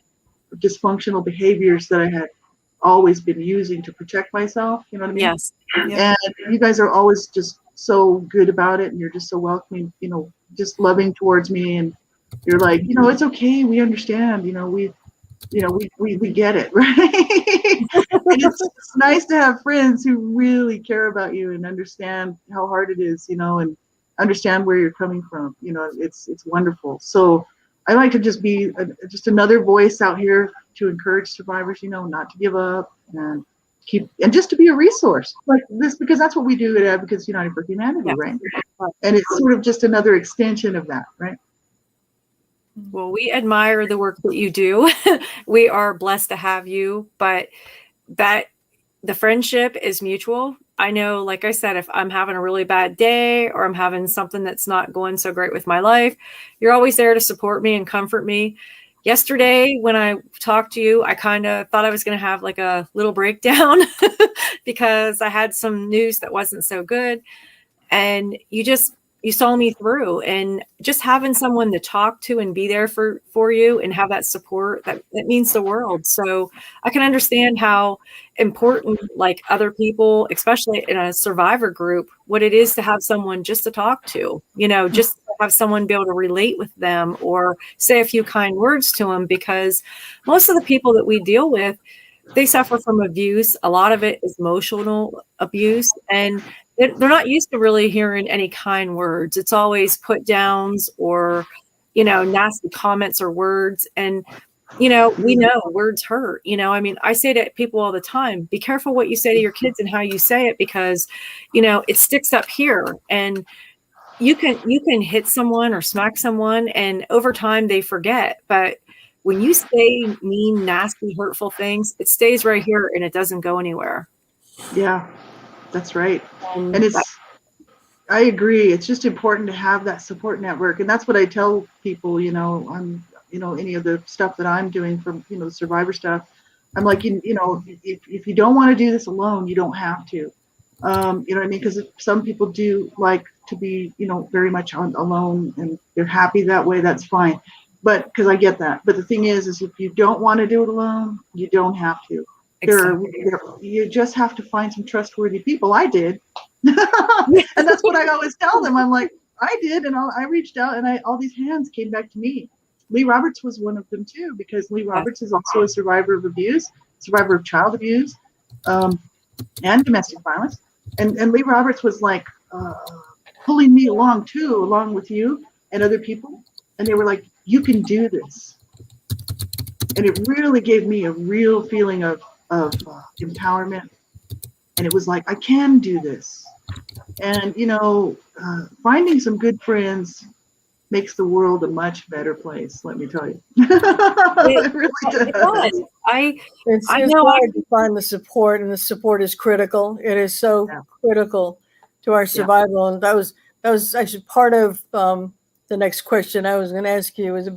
dysfunctional behaviors that I had always been using to protect myself. You know what I mean? Yes. And you guys are always just so good about it. And you're just so welcoming, just loving towards me. And you're like, it's okay. We understand, we get it, right? And it's nice to have friends who really care about you and understand how hard it is, and understand where you're coming from. It's wonderful. So I like to just be just another voice out here to encourage survivors, not to give up and just to be a resource like this, because that's what we do at Advocates United for Humanity, right? And it's sort of just another extension of that, right? Well, we admire the work that you do. We are blessed to have you, but that the friendship is mutual. I know, like I said, if I'm having a really bad day or I'm having something that's not going so great with my life, you're always there to support me and comfort me. Yesterday, when I talked to you, I kind of thought I was going to have like a little breakdown because I had some news that wasn't so good. And you saw me through, and just having someone to talk to and be there for you and have that support, that means the world. So I can understand how important, like, other people, especially in a survivor group, what it is to have someone just to talk to, just to have someone be able to relate with them or say a few kind words to them, because most of the people that we deal with, they suffer from abuse. A lot of it is emotional abuse, and they're not used to really hearing any kind words. It's always put downs or, nasty comments or words. And, we know words hurt. I mean, I say to people all the time, be careful what you say to your kids and how you say it, because, it sticks up here, and you can hit someone or smack someone, and over time they forget. But when you say mean, nasty, hurtful things, it stays right here and it doesn't go anywhere. Yeah, that's right. And I agree. It's just important to have that support network. And that's what I tell people, on, any of the stuff that I'm doing from, the survivor stuff. I'm like, if you don't want to do this alone, you don't have to. You know what I mean? Because some people do like to be, very much alone, and they're happy that way. That's fine. But because I get that. But the thing is if you don't want to do it alone, you don't have to. Exactly. You just have to find some trustworthy people. I did. And that's what I always tell them. I'm like, I did. And I reached out, and all these hands came back to me. Lee Roberts was one of them too, because Lee Roberts is also a survivor of abuse, survivor of child abuse, and domestic violence. And Lee Roberts was like pulling me along too, along with you and other people. And they were like, you can do this. And it really gave me a real feeling of empowerment. And it was like, I can do this. And, finding some good friends makes the world a much better place, let me tell you. It really does. It's hard to find the support, and the support is critical. It is so critical to our survival. And that was actually part of the next question I was going to ask you, is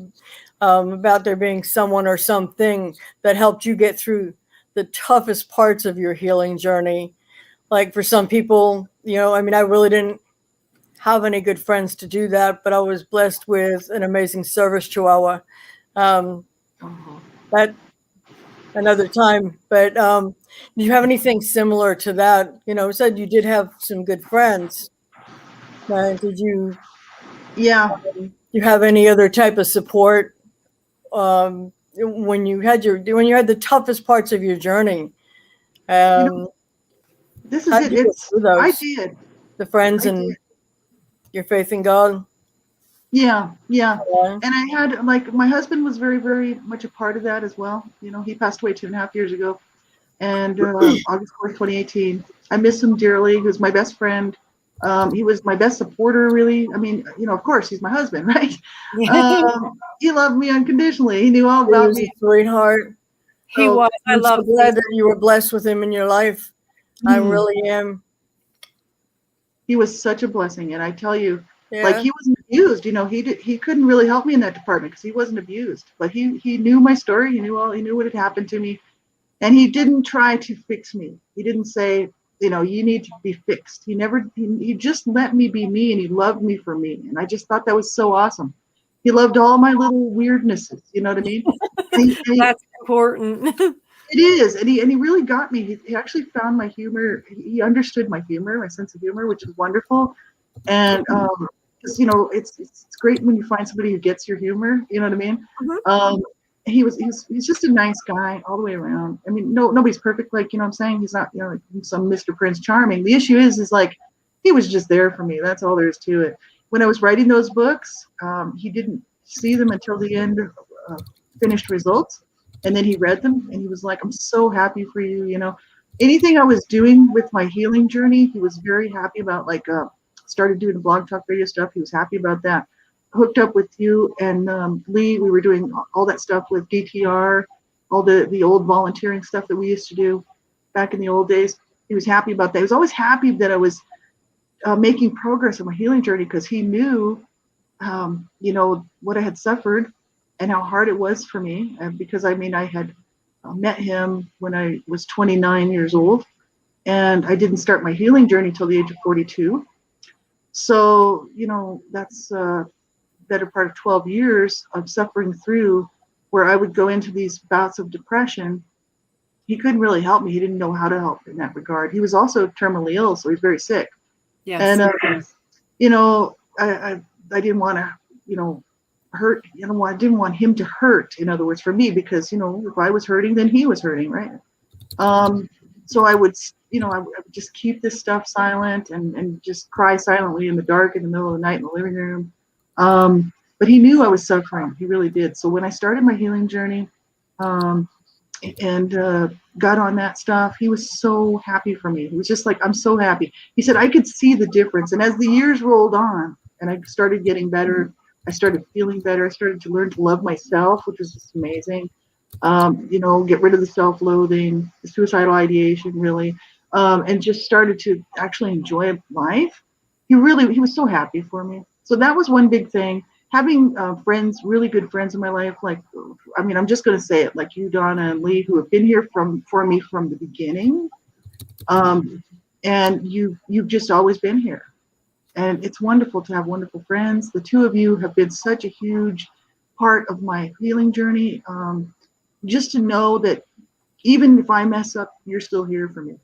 about there being someone or something that helped you get through the toughest parts of your healing journey. Like for some people, I really didn't have any good friends to do that, but I was blessed with an amazing service chihuahua. That another time. But do you have anything similar to that? You said you did have some good friends. Did you? Yeah. You have any other type of support when you had the toughest parts of your journey? This is it. I did. The friends and your faith in God. Yeah. And I had, like, my husband was very, very much a part of that as well. He passed away 2.5 years ago, and August 4th, 2018. I miss him dearly. He was my best friend. He was my best supporter, really. I mean, of course, he's my husband, right? He loved me unconditionally. He knew all about me. A sweetheart. He was. I'm so glad that you were blessed with him in your life. I really am. He was such a blessing, and I tell you, like, he wasn't abused. He couldn't really help me in that department because he wasn't abused. But he knew my story. He knew what had happened to me, and he didn't try to fix me. He didn't say, you need to be fixed. He just let me be me, and he loved me for me. And I just thought that was so awesome. He loved all my little weirdnesses. You know what I mean? That's important. It is. And he really got me. He actually found my humor. He understood my humor, my sense of humor, which was wonderful. And, because, it's great when you find somebody who gets your humor. You know what I mean? Mm-hmm. He's just a nice guy all the way around. I mean, nobody's perfect. Like, what I'm saying? He's not, some Mr. Prince Charming. The issue is like, he was just there for me. That's all there is to it. When I was writing those books, he didn't see them until the end of finished results. And then he read them, and he was like, I'm so happy for you. Anything I was doing with my healing journey, he was very happy about. Like, started doing the blog talk radio stuff. He was happy about that. Hooked up with you and Lee. We were doing all that stuff with DTR, all the old volunteering stuff that we used to do back in the old days. He was happy about that. He was always happy that I was making progress in my healing journey, because he knew, what I had suffered and how hard it was for me. Because I had met him when I was 29 years old, and I didn't start my healing journey till the age of 42. So, that's better part of 12 years of suffering through, where I would go into these bouts of depression. He couldn't really help me. He didn't know how to help in that regard. He was also terminally ill, so he was very sick. Yes. And, I didn't want to, hurt. I didn't want him to hurt, in other words, for me, because, if I was hurting, then he was hurting, right? So I would, I would just keep this stuff silent and just cry silently in the dark in the middle of the night in the living room. But he knew I was suffering. He really did. So when I started my healing journey, and got on that stuff, he was so happy for me. He was just like, I'm so happy. He said I could see the difference. And as the years rolled on and I started getting better, I started feeling better. I started to learn to love myself, which was just amazing. Get rid of the self-loathing, the suicidal ideation, really, and just started to actually enjoy life. He was so happy for me. So that was one big thing. Having friends, really good friends in my life, I'm just going to say it, like you, Donna and Lee, who have been here for me from the beginning. And you've just always been here. And it's wonderful to have wonderful friends. The two of you have been such a huge part of my healing journey. Just to know that even if I mess up, you're still here for me.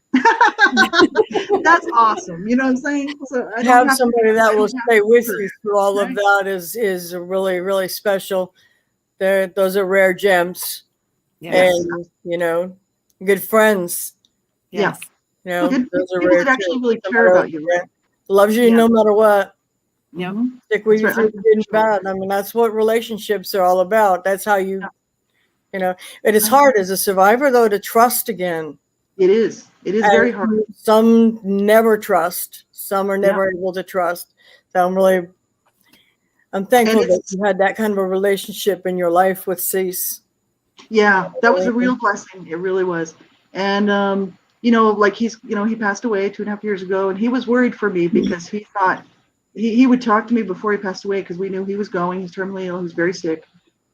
That's awesome. You know what I'm saying? So I have somebody that will stay with you through all of that is really, really special. Those are rare gems. Yes. And, good friends. Yes. Good those are people rare that actually really care about you. Right? Loves you no matter what. Yeah. Stick with you through good and bad. I mean, that's what relationships are all about. That's how you, it is hard as a survivor, though, to trust again. It is. It is very hard. Some never trust. Some are never able to trust. So I'm thankful that you had that kind of a relationship in your life with Cease. Yeah, that was a real blessing. It really was. And, he passed away 2.5 years ago, and he was worried for me because he thought he would talk to me before he passed away because we knew he was going. He's terminally ill. He was very sick.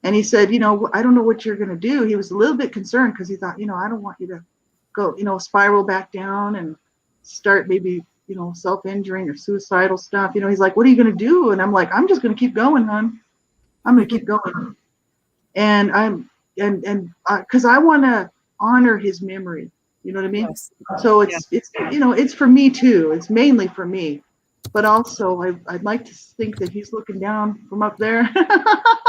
And he said, I don't know what you're going to do. He was a little bit concerned because he thought, I don't want you to go, spiral back down and start maybe, self-injuring or suicidal stuff. He's like, what are you going to do? And I'm like, I'm just going to keep going, hon. I'm going to keep going. And because I want to honor his memory. You know what I mean? Yes. So it's for me too. It's mainly for me. But also, I'd like to think that he's looking down from up there.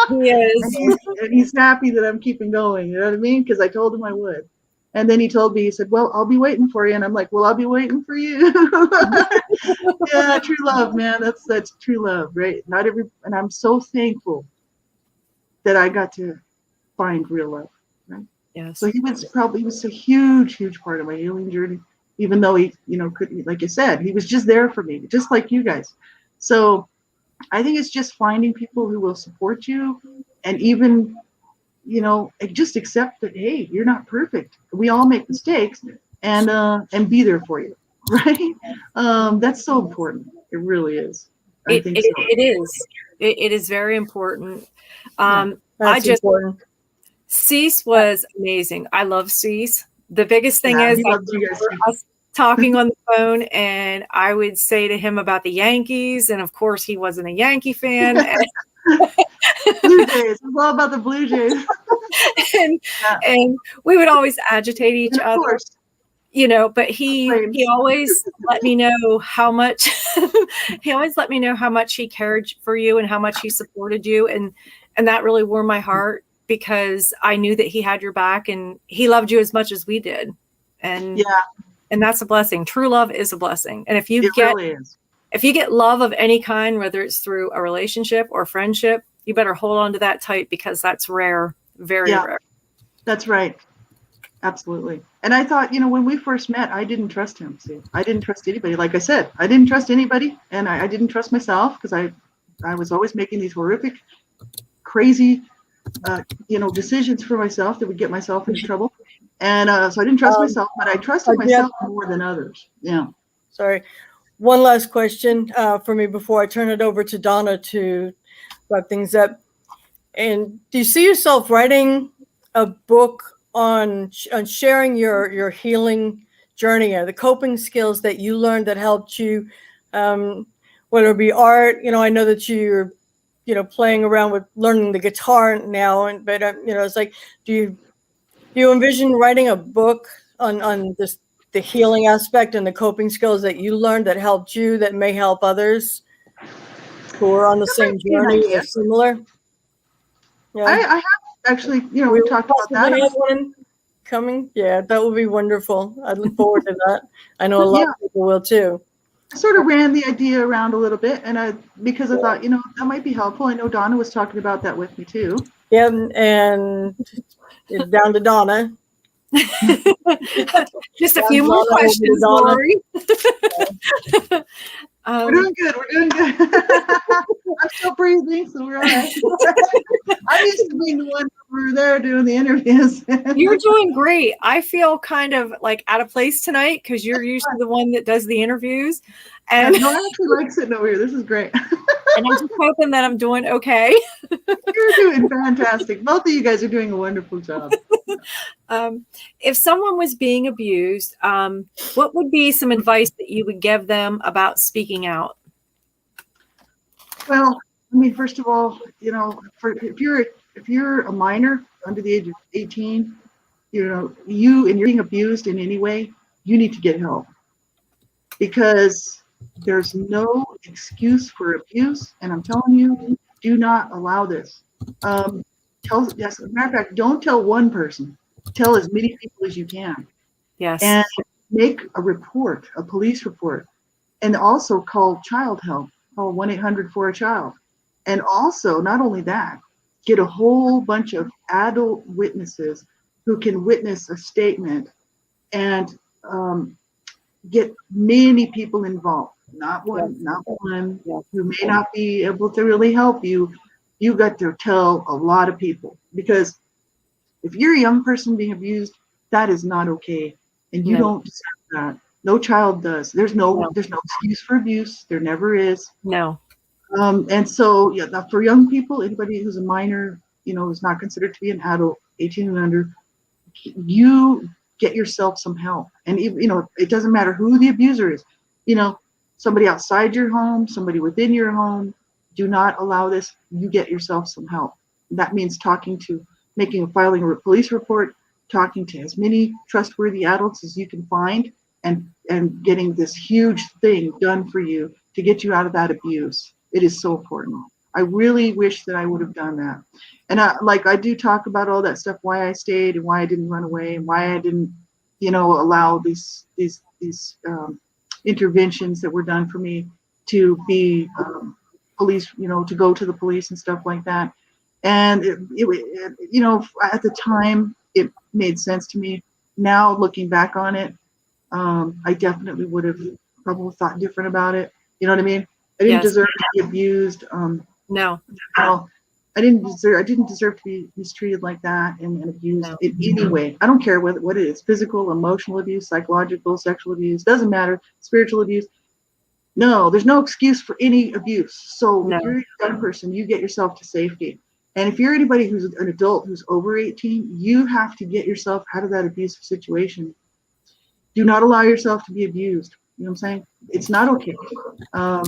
He is. and he's happy that I'm keeping going. You know what I mean? Because I told him I would. And then he told me, he said, well, I'll be waiting for you. And I'm like, well, I'll be waiting for you. Yeah, true love, man. That's true love, right? And I'm so thankful that I got to find real love, right? Yes. So he was a huge, huge part of my healing journey. Even though he, couldn't, like I said, he was just there for me, just like you guys. So I think it's just finding people who will support you and even, just accept that, hey, you're not perfect. We all make mistakes and be there for you, right? That's so important. It really is. It is. It is very important. Important. Cease was amazing. I love Cease. The biggest thing is us talking on the phone, and I would say to him about the Yankees, and of course he wasn't a Yankee fan. Blue Jays. It's all about the Blue Jays. and we would always agitate each other. Course. But he always let me know how much he cared for you and how much he supported you, and that really warmed my heart because I knew that he had your back and he loved you as much as we did. And that's a blessing. True love is a blessing. And if you get love of any kind, whether it's through a relationship or friendship, you better hold on to that tight because that's rare, very rare. That's right. Absolutely. And I thought, when we first met, I didn't trust him. See, I didn't trust anybody. Like I said, I didn't trust anybody, and I didn't trust myself because I was always making these horrific, crazy, decisions for myself that would get myself into trouble. And so I didn't trust myself, but I trusted myself more than others. Yeah. Sorry. One last question for me before I turn it over to Donna to wrap things up. And do you see yourself writing a book on sharing your healing journey and the coping skills that you learned that helped you, whether it be art? I know that you're, playing around with learning the guitar now, but it's like, do you envision writing a book on this, the healing aspect and the coping skills that you learned that helped you, that may help others who are on the same journey or similar? Yeah. I have actually, we talked about that. coming? Yeah, that would be wonderful. I look forward to that. I know a lot of people will too. I sort of ran the idea around a little bit, and because I thought, that might be helpful. I know Donna was talking about that with me too. Yeah, and down to Donna. Just a few more questions, Laurie. We're doing good. We're doing good. I'm still breathing, so we're all right. I'm used to being the one over there doing the interviews. You're doing great. I feel kind of like out of place tonight because you're usually the one that does the interviews. And no, I actually like sitting over here. This is great. And I'm just hoping that I'm doing okay. You're doing fantastic. Both of you guys are doing a wonderful job. If someone was being abused, what would be some advice that you would give them about speaking out? Well, I mean, first of all, if you're a minor under the age of 18, and you're being abused in any way, you need to get help, because there's no excuse for abuse. And I'm telling you, do not allow this. As a matter of fact, don't tell one person. Tell as many people as you can. Yes. And make a report, a police report, and also call child help. Call 1-800-4-CHILD. And also, not only that, get a whole bunch of adult witnesses who can witness a statement, and get many people involved. Not one, who may not be able to really help you. You got to tell a lot of people, because if you're a young person being abused, that is not okay, and you don't deserve that. No child does. There's no excuse for abuse. There never is. No. And so, for young people, anybody who's a minor, who's not considered to be an adult, 18 and under, you get yourself some help. And it doesn't matter who the abuser is. Somebody outside your home, somebody within your home. Do not allow this. You get yourself some help. That means filing a police report, talking to as many trustworthy adults as you can find, and getting this huge thing done for you to get you out of that abuse. It is so important. I really wish that I would have done that. And I do talk about all that stuff, why I stayed and why I didn't run away and why I didn't, allow these interventions that were done for me to be police, to go to the police and stuff like that. And at the time, it made sense to me. Now, looking back on it, I definitely would have probably thought different about it. You know what I mean? I didn't deserve to be abused. No. I didn't deserve to be mistreated like that and abused in any way. I don't care what it is: physical, emotional abuse, psychological, sexual abuse, doesn't matter, spiritual abuse. No, there's no excuse for any abuse. So if you're a young person, you get yourself to safety. And if you're anybody who's an adult who's over 18, you have to get yourself out of that abusive situation. Do not allow yourself to be abused. You know what I'm saying? It's not okay.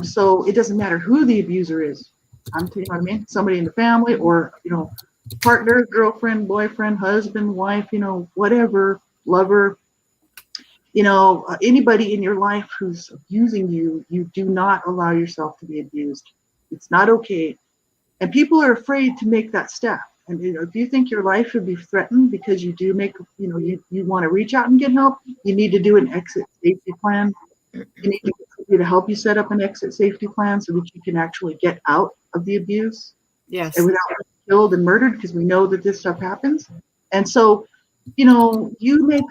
So it doesn't matter who the abuser is. You know what I mean? Somebody in the family, or, partner, girlfriend, boyfriend, husband, wife, whatever, lover, anybody in your life who's abusing you, you do not allow yourself to be abused. It's not okay. And people are afraid to make that step. And if you think your life would be threatened because you do make, you want to reach out and get help, you need to do an exit safety plan. You need to get somebody to help you set up an exit safety plan so that you can actually get out of the abuse. Yes. And without being killed and murdered, because we know that this stuff happens. And so, you make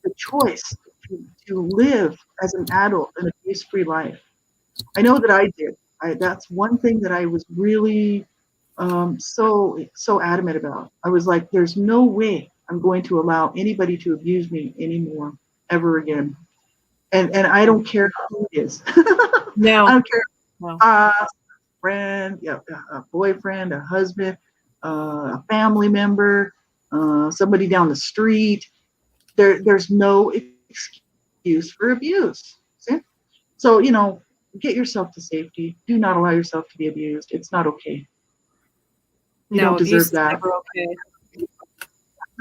the choice to live as an adult an abuse-free life. I know that I did. That's one thing that I was really so adamant about. I was like, there's no way I'm going to allow anybody to abuse me anymore, ever again. And I don't care who it is. No. I don't care. No. A friend, a boyfriend, a husband, a family member, somebody down the street. There's no excuse for abuse. See? So, get yourself to safety. Do not allow yourself to be abused. It's not okay. You don't deserve that. Never okay.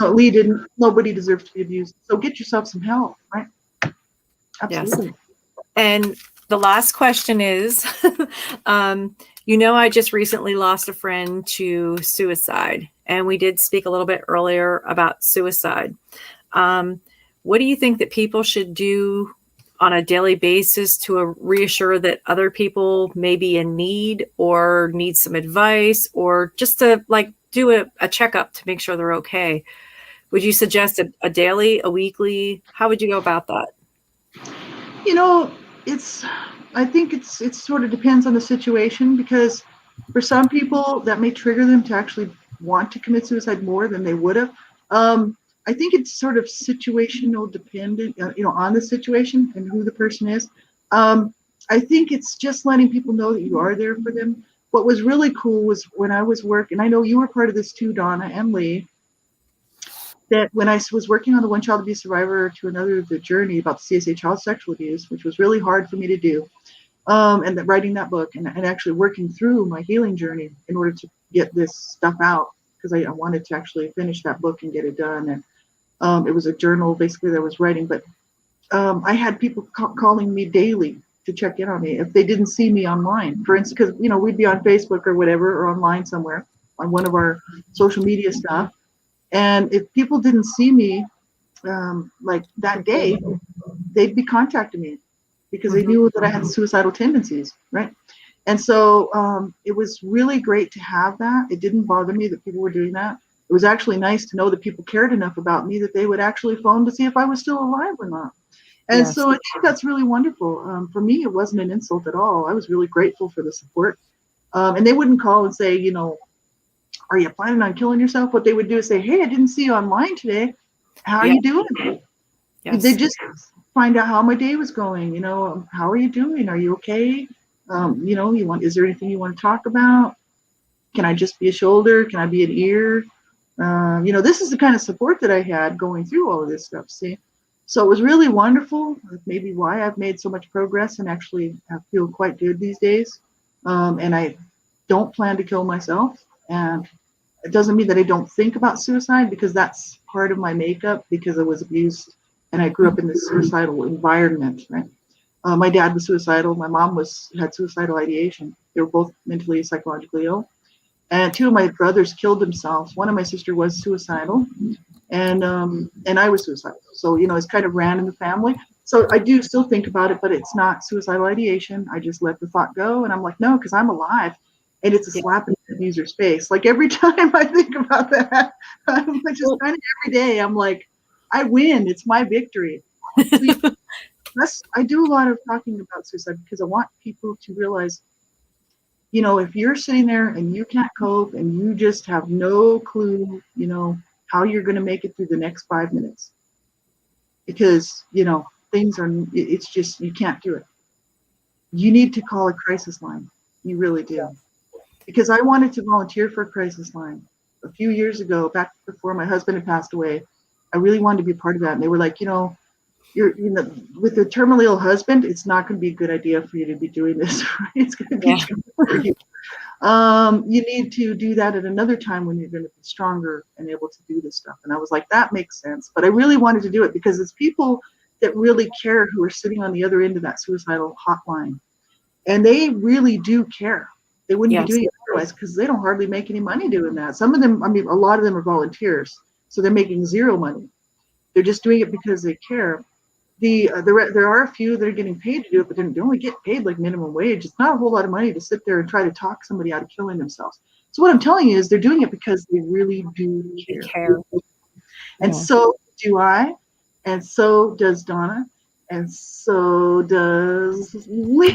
No, Lee didn't. Nobody deserves to be abused. So get yourself some help, right? Absolutely. Yes. And the last question is, I just recently lost a friend to suicide, and we did speak a little bit earlier about suicide. What do you think that people should do on a daily basis to reassure that other people may be in need or need some advice, or just to like do a checkup to make sure they're okay? Would you suggest a daily, a weekly? How would you go about that? You know, I think it sort of depends on the situation, because for some people that may trigger them to actually want to commit suicide more than they would have. I think it's sort of situational dependent, on the situation and who the person is. I think it's just letting people know that you are there for them. What was really cool was when I was working, I know you were part of this too, Donna and Lee, that when I was working on the One Child Abuse Survivor to Another, the journey about the CSA child sexual abuse, which was really hard for me to do, and that writing that book and actually working through my healing journey in order to get this stuff out, because I wanted to actually finish that book and get it done. And it was a journal basically that I was writing, but I had people calling me daily to check in on me if they didn't see me online, for instance, because we'd be on Facebook or whatever, or online somewhere on one of our social media stuff. And if people didn't see me like that day, they'd be contacting me because they knew that I had suicidal tendencies, right? And so it was really great to have that. It didn't bother me that people were doing that. It was actually nice to know that people cared enough about me that they would actually phone to see if I was still alive or not. And Yes. so I think that's really wonderful. For me, it wasn't an insult at all. I was really grateful for the support. And they wouldn't call and say, are you planning on killing yourself? What they would do is say, hey, I didn't see you online today. How are you doing? Yes. They just find out how my day was going. How are you doing? Are you okay? Is there anything you want to talk about? Can I just be a shoulder? Can I be an ear? This is the kind of support that I had going through all of this stuff. See, so it was really wonderful. Maybe why I've made so much progress and actually I feel quite good these days. And I don't plan to kill myself. And it doesn't mean that I don't think about suicide, because that's part of my makeup, because I was abused and I grew up in this suicidal environment, right? My dad was suicidal. My mom had suicidal ideation. They were both mentally, psychologically ill. And two of my brothers killed themselves. One of my sister was suicidal, and I was suicidal. So, it's kind of ran in the family. So I do still think about it, but it's not suicidal ideation. I just let the thought go, and I'm like, no, because I'm alive. And it's a slap in the abuser's face. Like every time I think about that, I'm just kind of every day, I'm like, I win. It's my victory. So I do a lot of talking about suicide because I want people to realize, if you're sitting there and you can't cope and you just have no clue, how you're going to make it through the next 5 minutes, because, it's just, you can't do it. You need to call a crisis line. You really do. Yeah. Because I wanted to volunteer for a crisis line a few years ago, back before my husband had passed away. I really wanted to be a part of that. And they were like, you're with a terminally ill husband, it's not going to be a good idea for you to be doing this. It's going to be for you. You need to do that at another time when you're going to be stronger and able to do this stuff. And I was like, that makes sense. But I really wanted to do it because it's people that really care who are sitting on the other end of that suicidal hotline. And they really do care. They wouldn't be doing it otherwise, because they don't hardly make any money doing that. Some of them, a lot of them are volunteers, so they're making zero money. They're just doing it because they care. There are a few that are getting paid to do it, but they only get paid like minimum wage. It's not a whole lot of money to sit there and try to talk somebody out of killing themselves. So what I'm telling you is they're doing it because they really do care. And so do I, and so does Donna, and so does Lee.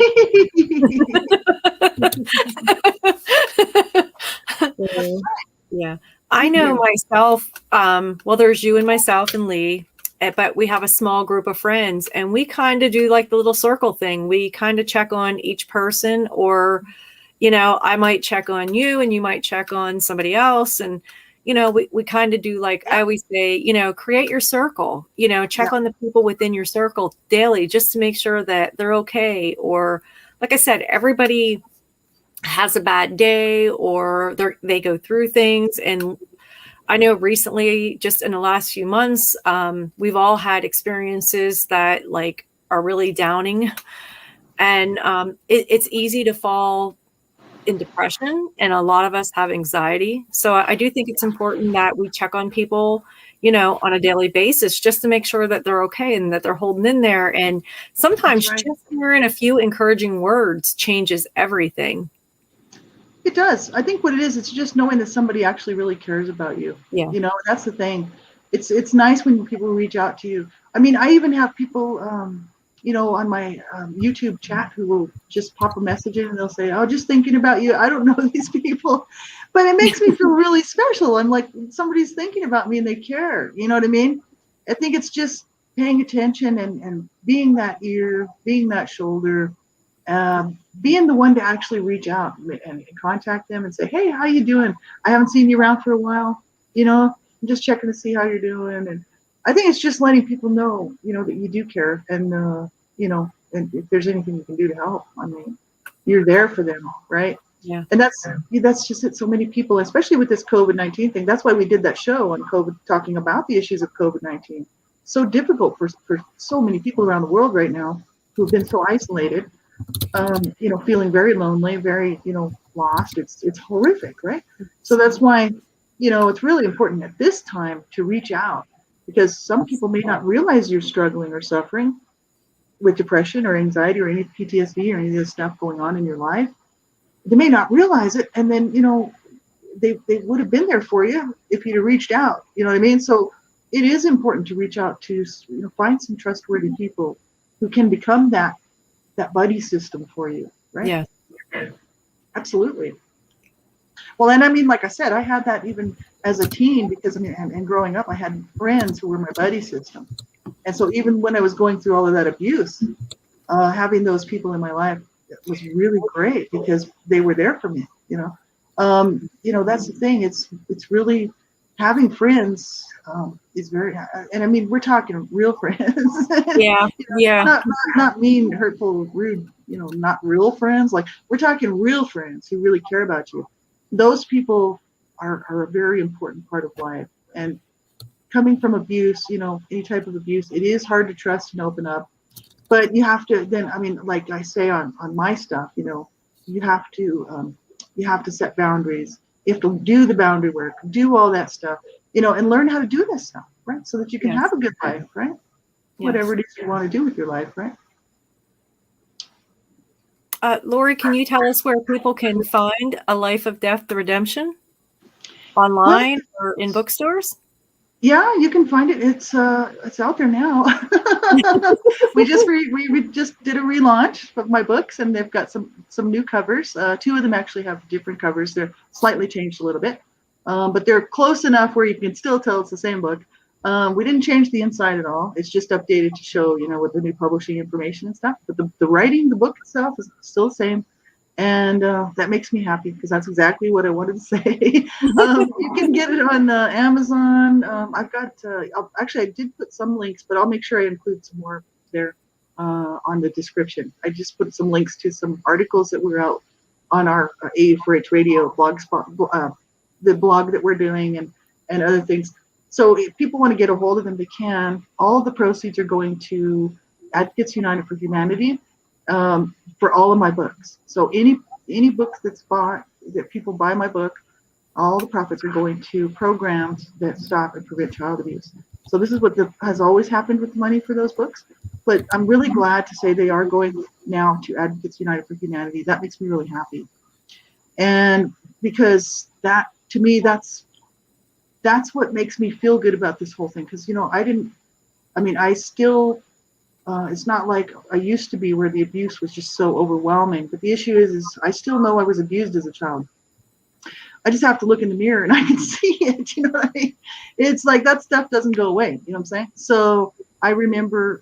Yeah. I know myself. Well, there's you and myself and Lee, but we have a small group of friends, and we kind of do like the little circle thing. We kind of check on each person, or, I might check on you and you might check on somebody else. And, we kind of do, like I always say, create your circle, check on the people within your circle daily, just to make sure that they're okay. Or like I said, everybody has a bad day, or they go through things. And I know recently, just in the last few months, we've all had experiences that are really downing, and it's easy to fall in depression, and a lot of us have anxiety. So I do think it's important that we check on people, on a daily basis, just to make sure that they're okay and that they're holding in there. And sometimes That's right. just hearing a few encouraging words changes everything. It does. I think what it is, it's just knowing that somebody actually really cares about you. Yeah. That's the thing. It's nice when people reach out to you. I mean, I even have people, on my YouTube chat who will just pop a message in and they'll say, "Oh, just thinking about you." I don't know these people, but it makes me feel really special. I'm like, somebody's thinking about me and they care. You know what I mean? I think it's just paying attention and being that ear, being that shoulder, being the one to actually reach out and contact them and say, "Hey, how you doing? I haven't seen you around for a while. I'm just checking to see how you're doing." And I think it's just letting people know, that you do care, and and if there's anything you can do to help, I mean, you're there for them, right? Yeah. And that's just it. So many people, especially with this COVID-19 thing. That's why we did that show on COVID, talking about the issues of COVID-19. So difficult for so many people around the world right now who've been so isolated. Feeling very lonely, very, lost. It's horrific, right? So that's why, it's really important at this time to reach out, because some people may not realize you're struggling or suffering with depression or anxiety or any PTSD or any of this stuff going on in your life. They may not realize it, and then, they would have been there for you if you'd have reached out. You know what I mean? So it is important to reach out to, find some trustworthy people who can become that buddy system for you, right? Yeah. Absolutely. Well, and I mean, like I said, I had that even as a teen, because and growing up, I had friends who were my buddy system. And so even when I was going through all of that abuse, having those people in my life was really great, because they were there for me, that's the thing. It's really having friends is very, and I mean, we're talking real friends. Yeah. Yeah. Not mean, hurtful, rude, not real friends. Like, we're talking real friends who really care about you. Those people are a very important part of life. And coming from abuse, any type of abuse, it is hard to trust and open up. But you have to then, I mean, like I say on my stuff, you have to set boundaries. You have to do the boundary work, do all that stuff, and learn how to do this stuff, right? So that you can Yes. have a good life, right? Yes. Whatever it is you want to do with your life, right? Laurie, can you tell us where people can find A Life of Death, The Redemption online or in bookstores? Yeah, you can find it. It's out there now. we just did a relaunch of my books, and they've got some new covers. Two of them actually have different covers. They're slightly changed a little bit, but they're close enough where you can still tell it's the same book. We didn't change the inside at all. It's just updated to show, with the new publishing information and stuff. But the writing, the book itself is still the same. And that makes me happy, because that's exactly what I wanted to say. You can get it on Amazon. I've got, actually, I did put some links, but I'll make sure I include some more there on the description. I just put some links to some articles that were out on our AU4H radio blogspot, the blog that we're doing, and other things. So if people want to get a hold of them, they can. All of the proceeds are going to Advocates United for Humanity. For all of my books. So any books that's bought, that people buy my book, all the profits are going to programs that stop and prevent child abuse. So this is what has always happened with the money for those books. But I'm really glad to say they are going now to Advocates United for Humanity. That makes me really happy. And because that, to me, that's what makes me feel good about this whole thing. Because, I still, it's not like I used to be, where the abuse was just so overwhelming. But the issue is I still know I was abused as a child. I just have to look in the mirror and I can see it. You know what I mean? It's like that stuff doesn't go away. You know what I'm saying? So I remember,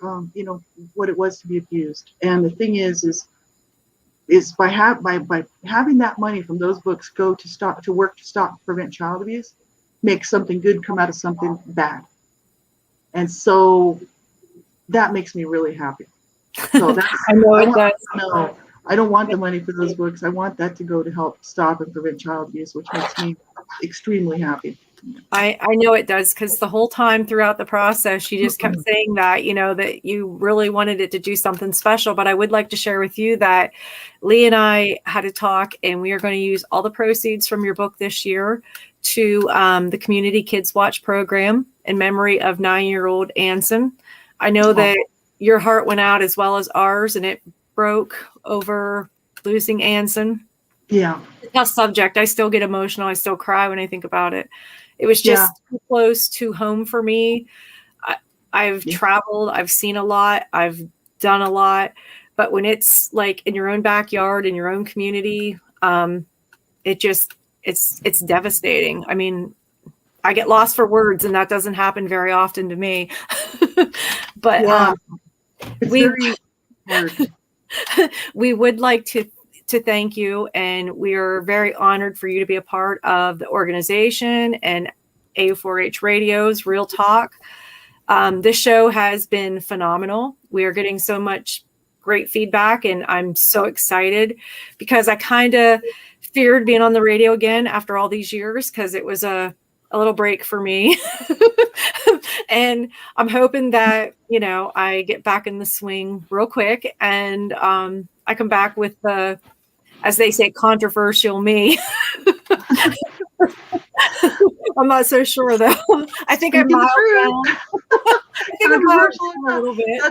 what it was to be abused. And the thing is by having that money from those books go to work to stop, prevent child abuse, make something good come out of something bad. And so that makes me really happy. So that's, I know it does. No, I don't want the money for those books. I want that to go to help stop and prevent child abuse, which makes me extremely happy. I know it does, because the whole time throughout the process, she just kept saying that, that you really wanted it to do something special. But I would like to share with you that Lee and I had a talk, and we are going to use all the proceeds from your book this year to the Community Kids Watch program in memory of 9-year-old Anson. I know that your heart went out as well as ours, and it broke over losing Anson. Yeah. It's a tough subject. I still get emotional. I still cry when I think about it. It was just too close to home for me. I've traveled. I've seen a lot. I've done a lot. But when it's like in your own backyard, in your own community, it's devastating. I mean, I get lost for words, and that doesn't happen very often to me. But it's very hard. We would like to thank you, and we are very honored for you to be a part of the organization and AU4H Radio's Real Talk. This show has been phenomenal. We are getting so much great feedback, and I'm so excited because I kind of feared being on the radio again after all these years, because it was a little break for me. And I'm hoping that, I get back in the swing real quick, and I come back with the, as they say, controversial me. I'm not so sure, though. I think I'm mild down. I think I'm mild down a little bit.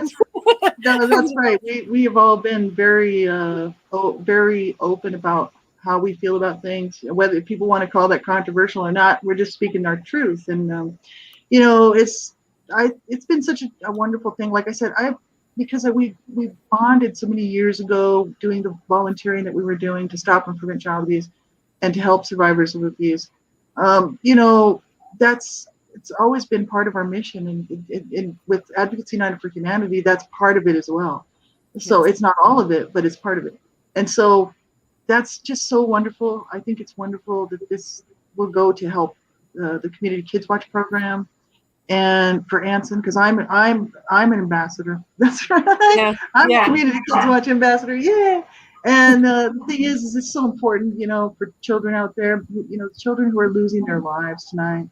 That's right. We have all been very very open about how we feel about things, whether people want to call that controversial or not. We're just speaking our truth, and it's been such a wonderful thing. Like I said, because we bonded so many years ago doing the volunteering that we were doing to stop and prevent child abuse and to help survivors of abuse. It's always been part of our mission, and with Advocacy United for Humanity, that's part of it as well. So it's not all of it, but it's part of it. And so that's just so wonderful. I think it's wonderful that this will go to help the Community Kids Watch program, and for Anson, because I'm an ambassador. That's right. Yeah. I'm a Community Kids Watch ambassador. Yeah. And the thing is it's so important, for children out there, children who are losing their lives tonight.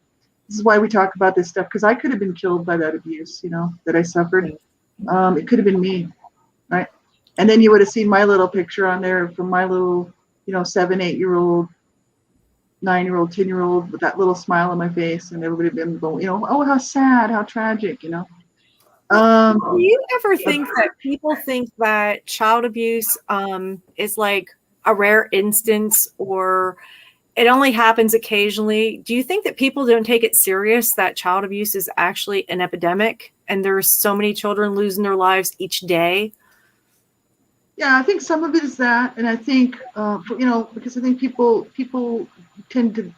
This is why we talk about this stuff, because I could have been killed by that abuse, that I suffered. It could have been me, right? And then you would have seen my little picture on there from my little, 7, 8-year-old, 9-year-old, 10-year-old with that little smile on my face, and everybody been going, oh, how sad, how tragic, Do you ever think that people think that child abuse is like a rare instance, or it only happens occasionally? Do you think that people don't take it serious that child abuse is actually an epidemic, and there's so many children losing their lives each day? Yeah, I think some of it is that, and I think because I think people tend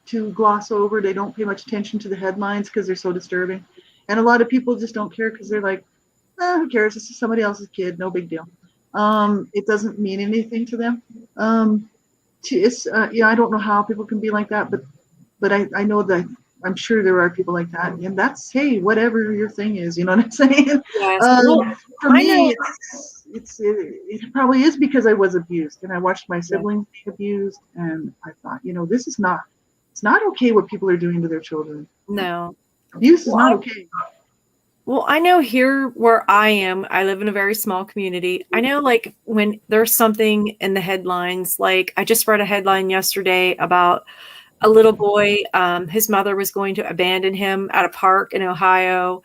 to gloss over. They don't pay much attention to the headlines because they're so disturbing, and a lot of people just don't care because they're like, who cares? This is somebody else's kid, no big deal. It doesn't mean anything to them. I don't know how people can be like that, but I know that I'm sure there are people like that, and that's, hey, whatever your thing is, you know what I'm saying? Yes. For me, it probably is because I was abused, and I watched my siblings be abused, and I thought, this is not, it's not okay what people are doing to their children. No. Abuse is not okay. Well, I know here where I am, I live in a very small community. I know, like, when there's something in the headlines, like I just read a headline yesterday about a little boy, his mother was going to abandon him at a park in Ohio,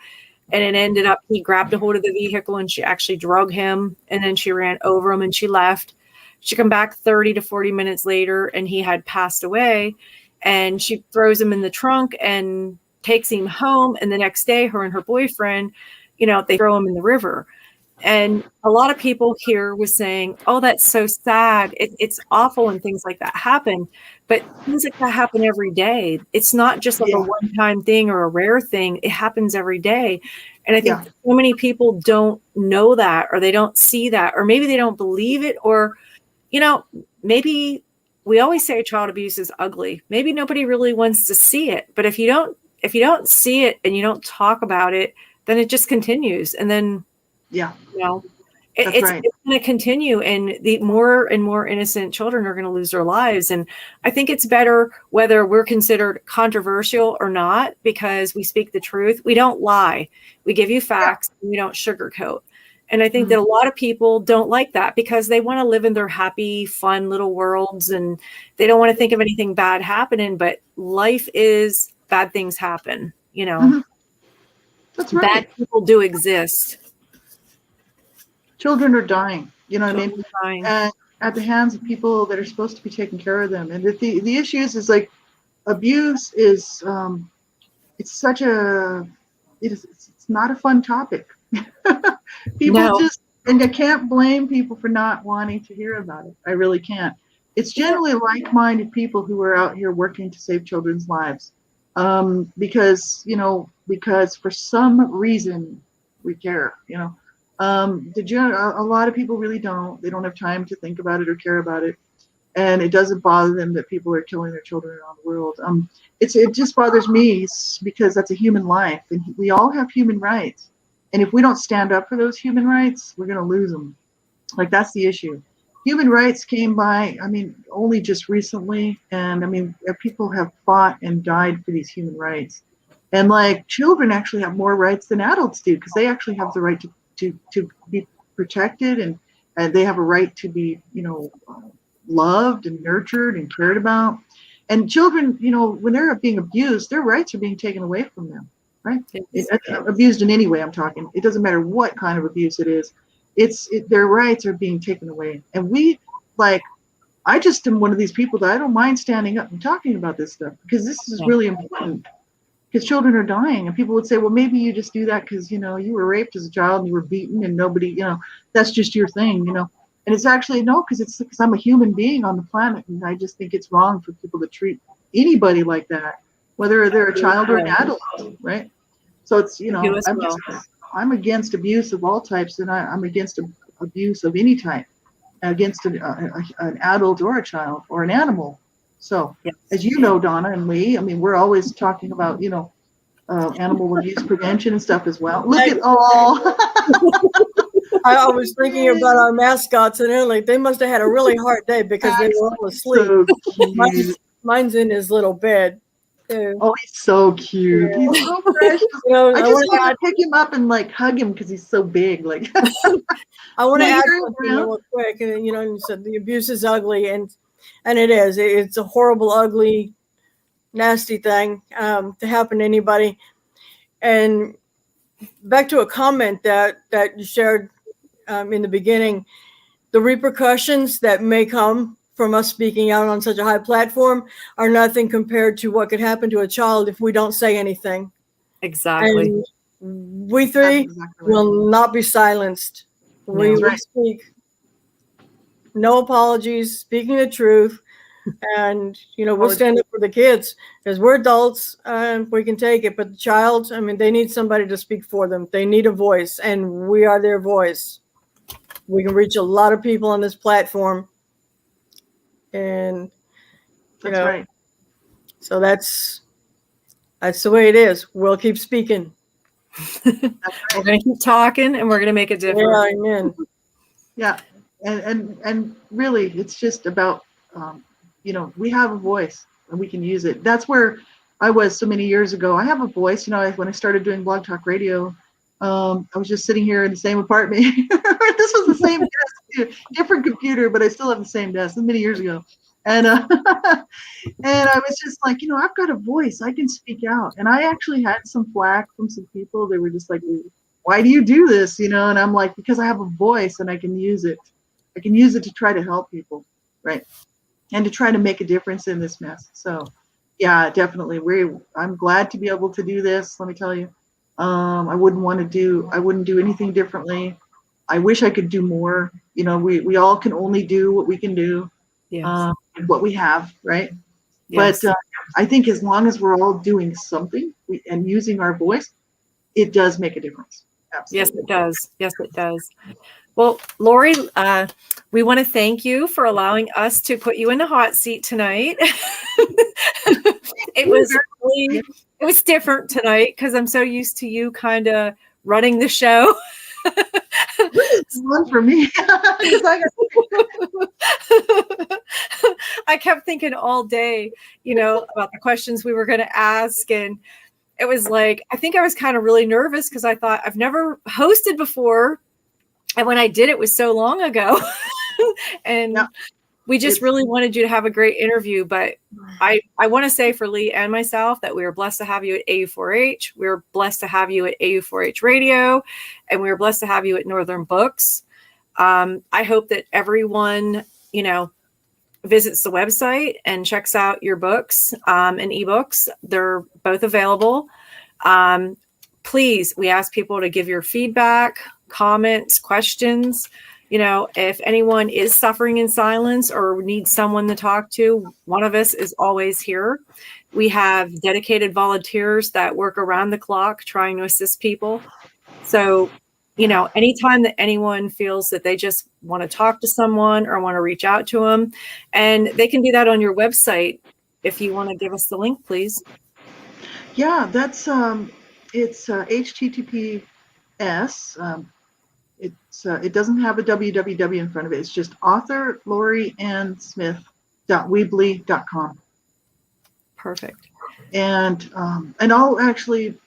and it ended up he grabbed a hold of the vehicle and she actually drug him, and then she ran over him and she left. She come back 30 to 40 minutes later and he had passed away, and she throws him in the trunk and takes him home. And the next day, her and her boyfriend, they throw him in the river. And a lot of people here was saying, oh, that's so sad. It's awful when things like that happen. But things like that happen every day. It's not just like a one-time thing or a rare thing. It happens every day. And I think so many people don't know that, or they don't see that, or maybe they don't believe it, or, maybe we always say child abuse is ugly. Maybe nobody really wants to see it. But if you don't see it and you don't talk about it, then it just continues. And then, That's it's, right. it's going to continue, and the more and more innocent children are going to lose their lives. And I think it's better whether we're considered controversial or not, because we speak the truth. We don't lie. We give you facts. And we don't sugarcoat. And I think that a lot of people don't like that because they want to live in their happy, fun little worlds, and they don't want to think of anything bad happening. But life is, bad things happen, you know. Mhm. That's right. Bad people do exist. Children are dying, you know what I mean? Children are dying. And at the hands of people that are supposed to be taking care of them. And the issue is like abuse is it's not a fun topic. People No. just, and I can't blame people for not wanting to hear about it. I really can't. It's generally like-minded people who are out here working to save children's lives. Because for some reason we care, you know. A lot of people really don't. They don't have time to think about it or care about it, and it doesn't bother them that people are killing their children around the world. It just bothers me because that's a human life, and we all have human rights. And if we don't stand up for those human rights, we're going to lose them. Like, that's the issue. Human rights came by, only just recently, and people have fought and died for these human rights. And like, children actually have more rights than adults do, because they actually have the right to be protected, and they have a right to be, loved and nurtured and cared about. And children, when they're being abused, their rights are being taken away from them, right? Abused in any way, I'm talking. It doesn't matter what kind of abuse it is. Their rights are being taken away. And I just am one of these people that I don't mind standing up and talking about this stuff, because this is really important. Because children are dying, and people would say, well, maybe you just do that because, you were raped as a child and you were beaten, and nobody, that's just your thing, And it's actually no, because I'm a human being on the planet, and I just think it's wrong for people to treat anybody like that, whether they're a child or an adult, right? So it's, I'm against abuse of all types, and I'm against abuse of any type, against an adult or a child or an animal. So, as you know, Donna and Lee, we're always talking about, animal abuse prevention and stuff as well. Look at all. I was thinking about our mascots, and they're like, they must have had a really hard day because they were all asleep. So mine's in his little bed. Oh, he's so cute. Yeah. He's so precious. I just want to pick him up and hug him because he's so big. I want to add something real quick. And you said the abuse is ugly, and it is. It's a horrible, ugly, nasty thing to happen to anybody. And back to a comment that you shared in the beginning, the repercussions that may come from us speaking out on such a high platform are nothing compared to what could happen to a child if we don't say anything. Exactly. And we three will not be silenced. We will speak. No apologies, speaking the truth. And, we'll stand up for the kids because we're adults and we can take it. But the child, they need somebody to speak for them. They need a voice, and we are their voice. We can reach a lot of people on this platform. And, that's right. So that's the way it is. We'll keep speaking. We're going to keep talking, and we're going to make a difference. Yeah, amen. Yeah. And really, it's just about, we have a voice and we can use it. That's where I was so many years ago. I have a voice, when I started doing Blog Talk Radio, I was just sitting here in the same apartment. This was the same desk, different computer, but I still have the same desk. Many years ago. And and I was just like, I've got a voice. I can speak out. And I actually had some flack from some people. They were just like, why do you do this? And I'm like, because I have a voice and I can use it. I can use it to try to help people, right? And to try to make a difference in this mess. So, yeah, definitely. I'm glad to be able to do this. Let me tell you, I wouldn't do anything differently. I wish I could do more. We all can only do what we can do, what we have, right? Yes. But I think as long as we're all doing something and using our voice, it does make a difference. Absolutely. Yes, it does. Yes, it does. Well, Laurie, we want to thank you for allowing us to put you in the hot seat tonight. It was different tonight because I'm so used to you kind of running the show. One for me. 'Cause I kept thinking all day, about the questions we were going to ask. And it was like, I think I was kind of really nervous because I thought I've never hosted before. And when I did, it was so long ago. And Yeah. we just really wanted you to have a great interview. But I want to say for Lee and myself that we were blessed to have you at AU4H. We were blessed to have you at AU4H Radio. And we were blessed to have you at Northern Books. I hope that everyone, visits the website and checks out your books and ebooks. They're both available. Please, we ask people to give your feedback, comments, questions. If anyone is suffering in silence or needs someone to talk to, one of us is always here. We have dedicated volunteers that work around the clock trying to assist people. So, anytime that anyone feels that they just want to talk to someone or want to reach out to them, and they can do that on your website. If you want to give us the link, please. Yeah, that's it's HTTPS. It doesn't have a www in front of it. It's just author Laurie Ann Smith.weebly.com. Perfect. And I'll actually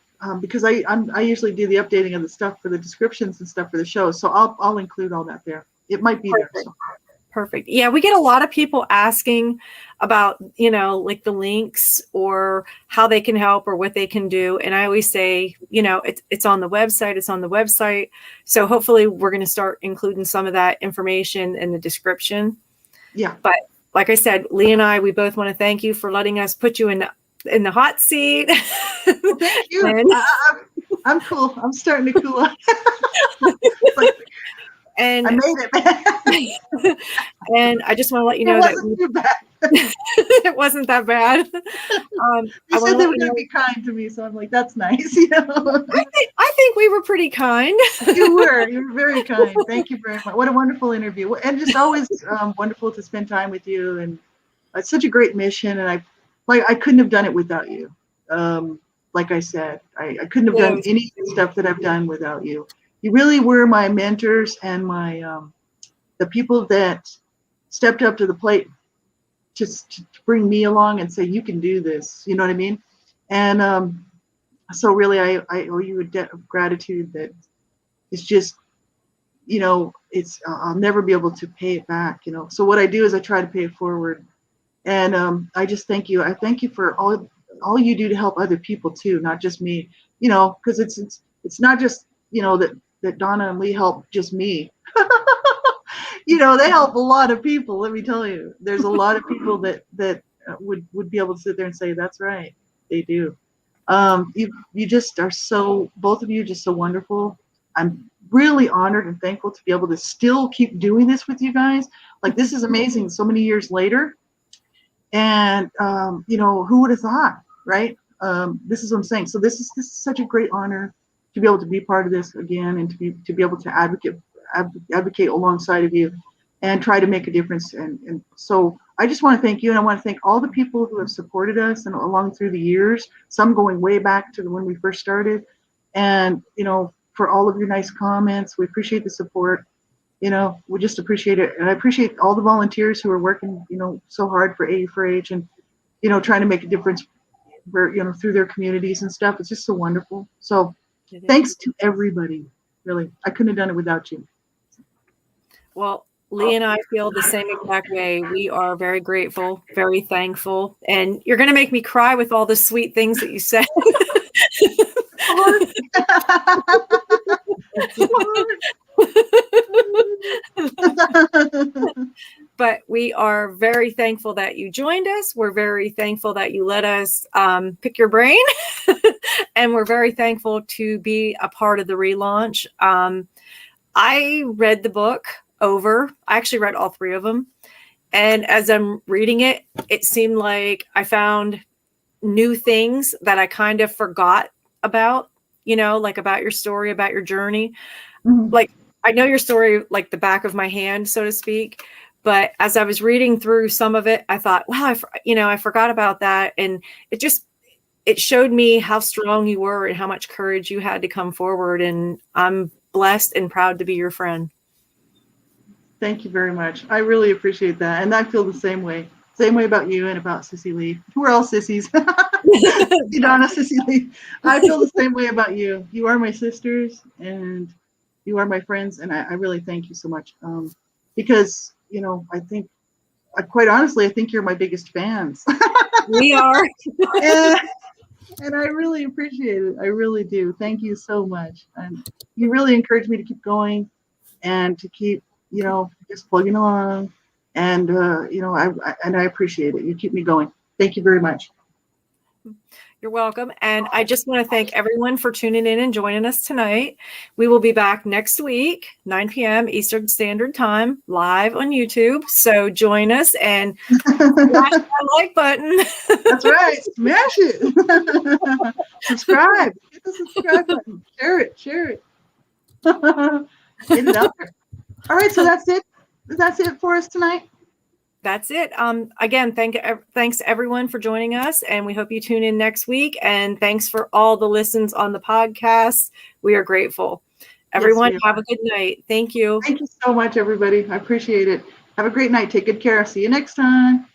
because I usually do the updating of the stuff for the descriptions and stuff for the show, so I'll include all that there. It might be Perfect. there. So. Perfect. Yeah, we get a lot of people asking about, like the links or how they can help or what they can do. And I always say, it's on the website. It's on the website. So hopefully we're going to start including some of that information in the description. Yeah. But like I said, Lee and I, we both want to thank you for letting us put you in the hot seat. Well, thank you. And, I'm cool. I'm starting to cool off. and I made it. And I just want to let you know that too bad. it wasn't that bad. They said they were going to be kind to me, so I'm like, that's nice. I think we were pretty kind. You were very kind. Thank you very much. What a wonderful interview, and just always wonderful to spend time with you. And it's such a great mission, and I couldn't have done it without you. Like I said, I couldn't have done any stuff that I've done without you. You really were my mentors and my the people that stepped up to the plate just to bring me along and say, you can do this. You know what I mean? And so really I owe you a debt of gratitude that it's just, it's I'll never be able to pay it back. So what I do is I try to pay it forward. And I just thank you. I thank you for all you do to help other people too, not just me, because it's not just, that Donna and Lee help just me. They help a lot of people. Let me tell you, there's a lot of people that would be able to sit there and say, that's right. They do. You just are both of you just so wonderful. I'm really honored and thankful to be able to still keep doing this with you guys. Like, this is amazing. So many years later. And, who would have thought, right? This is what I'm saying. So this is such a great honor to be able to be part of this again, and to be able to advocate alongside of you and try to make a difference. And so I just want to thank you, and I want to thank all the people who have supported us and along through the years, some going way back to when we first started. And, for all of your nice comments, we appreciate the support. We just appreciate it. And I appreciate all the volunteers who are working, so hard for AU4H and, trying to make a difference for, through their communities and stuff. It's just so wonderful. So thanks to everybody, really. I couldn't have done it without you. Well, Lee and I feel the same exact way. We are very grateful, very thankful. And you're going to make me cry with all the sweet things that you said. But we are very thankful that you joined us. We're very thankful that you let us pick your brain. And we're very thankful to be a part of the relaunch. I read the book over. I actually read all three of them. And as I'm reading it, it seemed like I found new things that I kind of forgot about, like about your story, about your journey. Mm-hmm. Like, I know your story like the back of my hand, so to speak. But as I was reading through some of it, I thought, wow, I forgot about that. And it showed me how strong you were and how much courage you had to come forward. And I'm blessed and proud to be your friend. Thank you very much. I really appreciate that. And I feel the same way. Same way about you and about Sissy Lee. We're all sissies. Sissy Donna, Sissy Lee. I feel the same way about you. You are my sisters and you are my friends. And I really thank you so much. Because, you know, I think, quite honestly, I think you're my biggest fans. We are. And I really appreciate it. I really do. Thank you so much. And you really encourage me to keep going and to keep, you know, just plugging along. And, you know, I appreciate it. You keep me going. Thank you very much. You're welcome. And I just want to thank everyone for tuning in and joining us tonight. We will be back next week, 9 p.m. Eastern Standard Time, live on YouTube. So join us and smash that like button. That's right. Smash it. Subscribe. Hit the subscribe button. Share it. Share it. Get it out there. All right. So that's it. That's it for us tonight. That's it. Again, thanks everyone for joining us, and we hope you tune in next week. And thanks for all the listens on the podcast. We are grateful. Everyone, Yes, have a good night. Thank you. Thank you so much, everybody. I appreciate it. Have a great night. Take good care. See you next time.